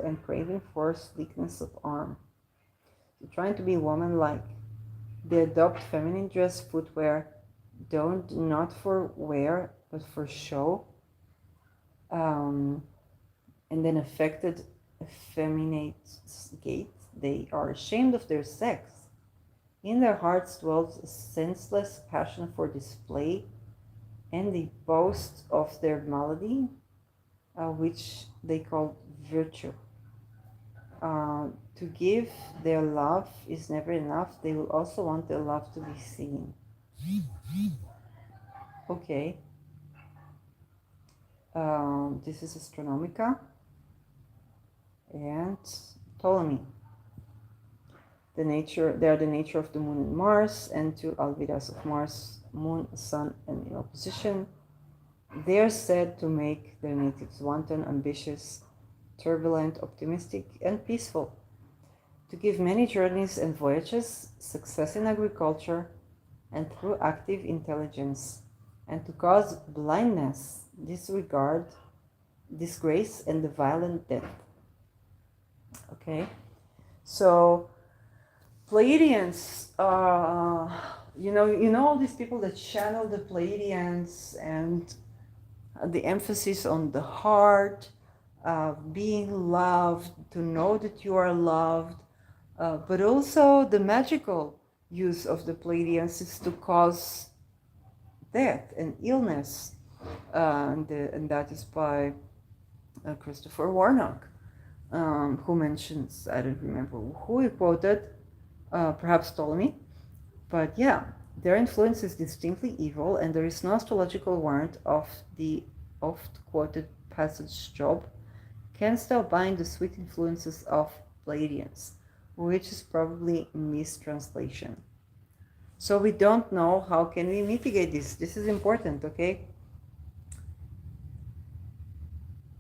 and craving for sleekness of arm. So trying to be woman-like. They adopt feminine dress footwear, not for wear, but for show. And then affected effeminate gait. They are ashamed of their sex. In their hearts dwells a senseless passion for display, and they boast of their malady, which they call virtue. To give their love is never enough. They will also want their love to be seen. Okay. This is Astronomica and Ptolemy. They are the nature of the moon and Mars, and two alviras of Mars, moon, sun, and in opposition. They are said to make their natives wanton, ambitious, turbulent, optimistic, and peaceful, to give many journeys and voyages, success in agriculture, and through active intelligence, and to cause blindness, disregard, disgrace, and the violent death. Okay, so Pleiadians, you know all these people that channel the Pleiadians, and the emphasis on the heart, being loved, to know that you are loved, but also the magical use of the Pleiadians is to cause death and illness, and that is by Christopher Warnock, who mentions, I don't remember who he quoted, perhaps Ptolemy, but yeah, their influence is distinctly evil, and there is no astrological warrant of the oft-quoted passage Job, "Canst thou bind the sweet influences of Pleiadians," which is probably mistranslation. So we don't know how can we mitigate this. This is important, okay?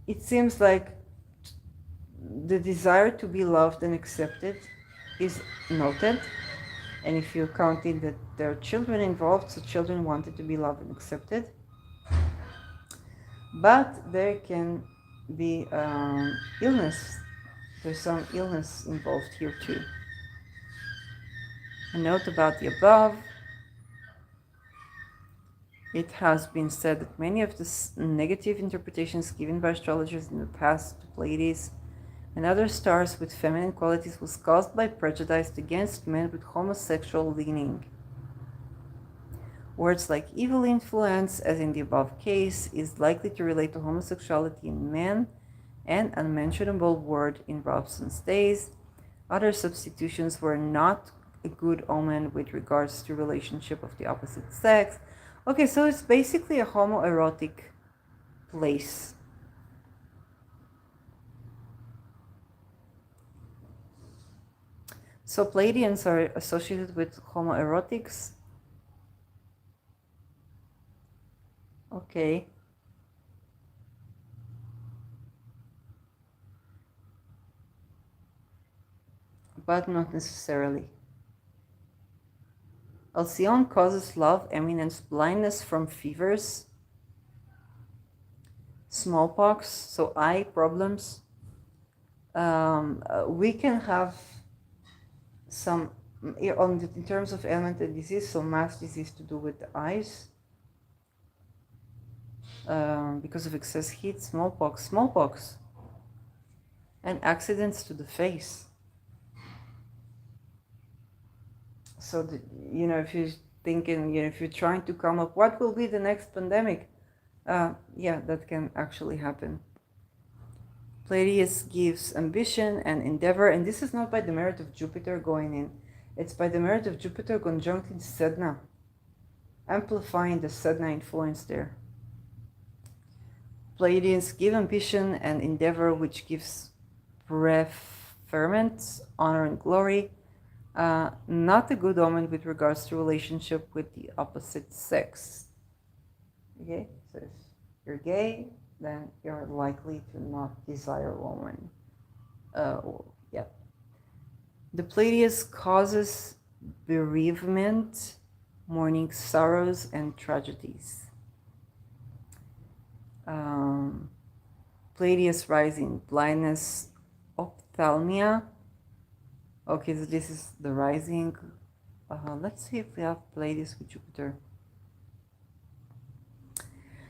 It seems like the desire to be loved and accepted is noted, and if you count in that there are children involved, so children wanted to be loved and accepted, but there can be illness. There's some illness involved here too. A note about the above. It has been said that many of the negative interpretations given by astrologers in the past to Pleiades and other stars with feminine qualities was caused by prejudice against men with homosexual leaning. Words like evil influence, as in the above case, is likely to relate to homosexuality in men, and unmentionable word in Robson's days. Other substitutions were not a good omen with regards to relationship of the opposite sex. Okay, so it's basically a homoerotic place. So Pleiadians are associated with homoerotics. Okay. But not necessarily. Alcyone causes love, eminence, blindness from fevers, smallpox, so eye problems. We can have some, in terms of elemental disease, so mass disease to do with the eyes, because of excess heat, smallpox. and accidents to the face. So, if you're thinking, if you're trying to come up, what will be the next pandemic? Yeah, that can actually happen. Pleiades gives ambition and endeavor, and this is not by the merit of Jupiter going in. It's by the merit of Jupiter conjuncting Sedna, amplifying the Sedna influence there. Pleiades give ambition and endeavor, which gives preferment, honor, and glory. Not a good omen with regards to relationship with the opposite sex. Okay, so if you're gay, then you're likely to not desire a woman. Yeah. The Pleiades causes bereavement, mourning, sorrows, and tragedies. Pleiades rising, blindness, ophthalmia. Okay, so this is the rising. Let's see if we have Pleiades with Jupiter.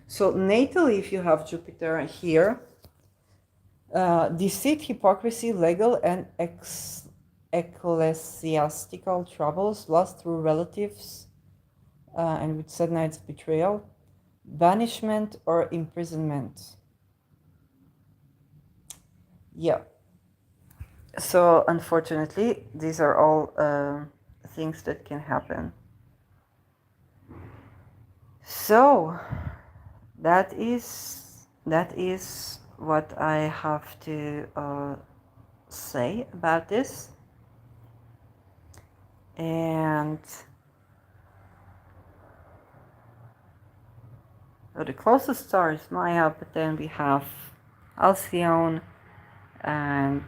So natally, if you have Jupiter here, deceit, hypocrisy, legal and ecclesiastical troubles, lost through relatives, and with Sedna it's betrayal, banishment or imprisonment. Yeah. So unfortunately, these are all things that can happen. So that is what I have to say about this. And so the closest star is Maya, but then we have Alcyone, and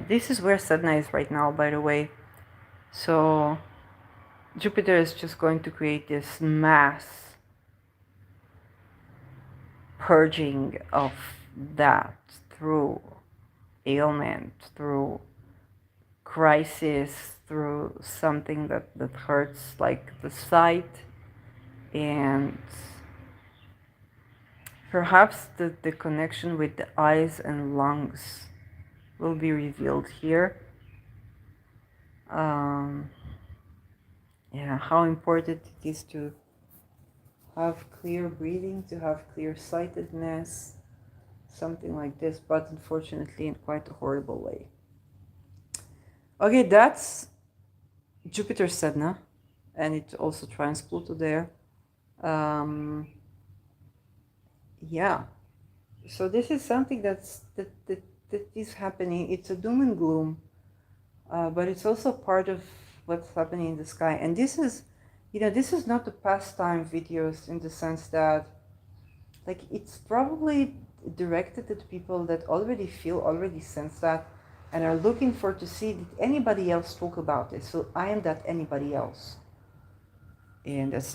this is where Sedna is right now, by the way. So Jupiter is just going to create this mass purging of that through ailment, through crisis, through something that hurts, like the sight, and perhaps the connection with the eyes and lungs will be revealed here. Yeah, how important it is to have clear breathing, to have clear sightedness, something like this, but unfortunately in quite a horrible way. Okay, that's Jupiter Sedna, and it also trines Pluto there. Yeah, so this is something that is happening. It's a doom and gloom, but it's also part of what's happening in the sky. And this is, this is not the pastime videos in the sense that, like, it's probably directed at people that already sense that, and are looking for to see did anybody else talk about this. So I am that anybody else. And as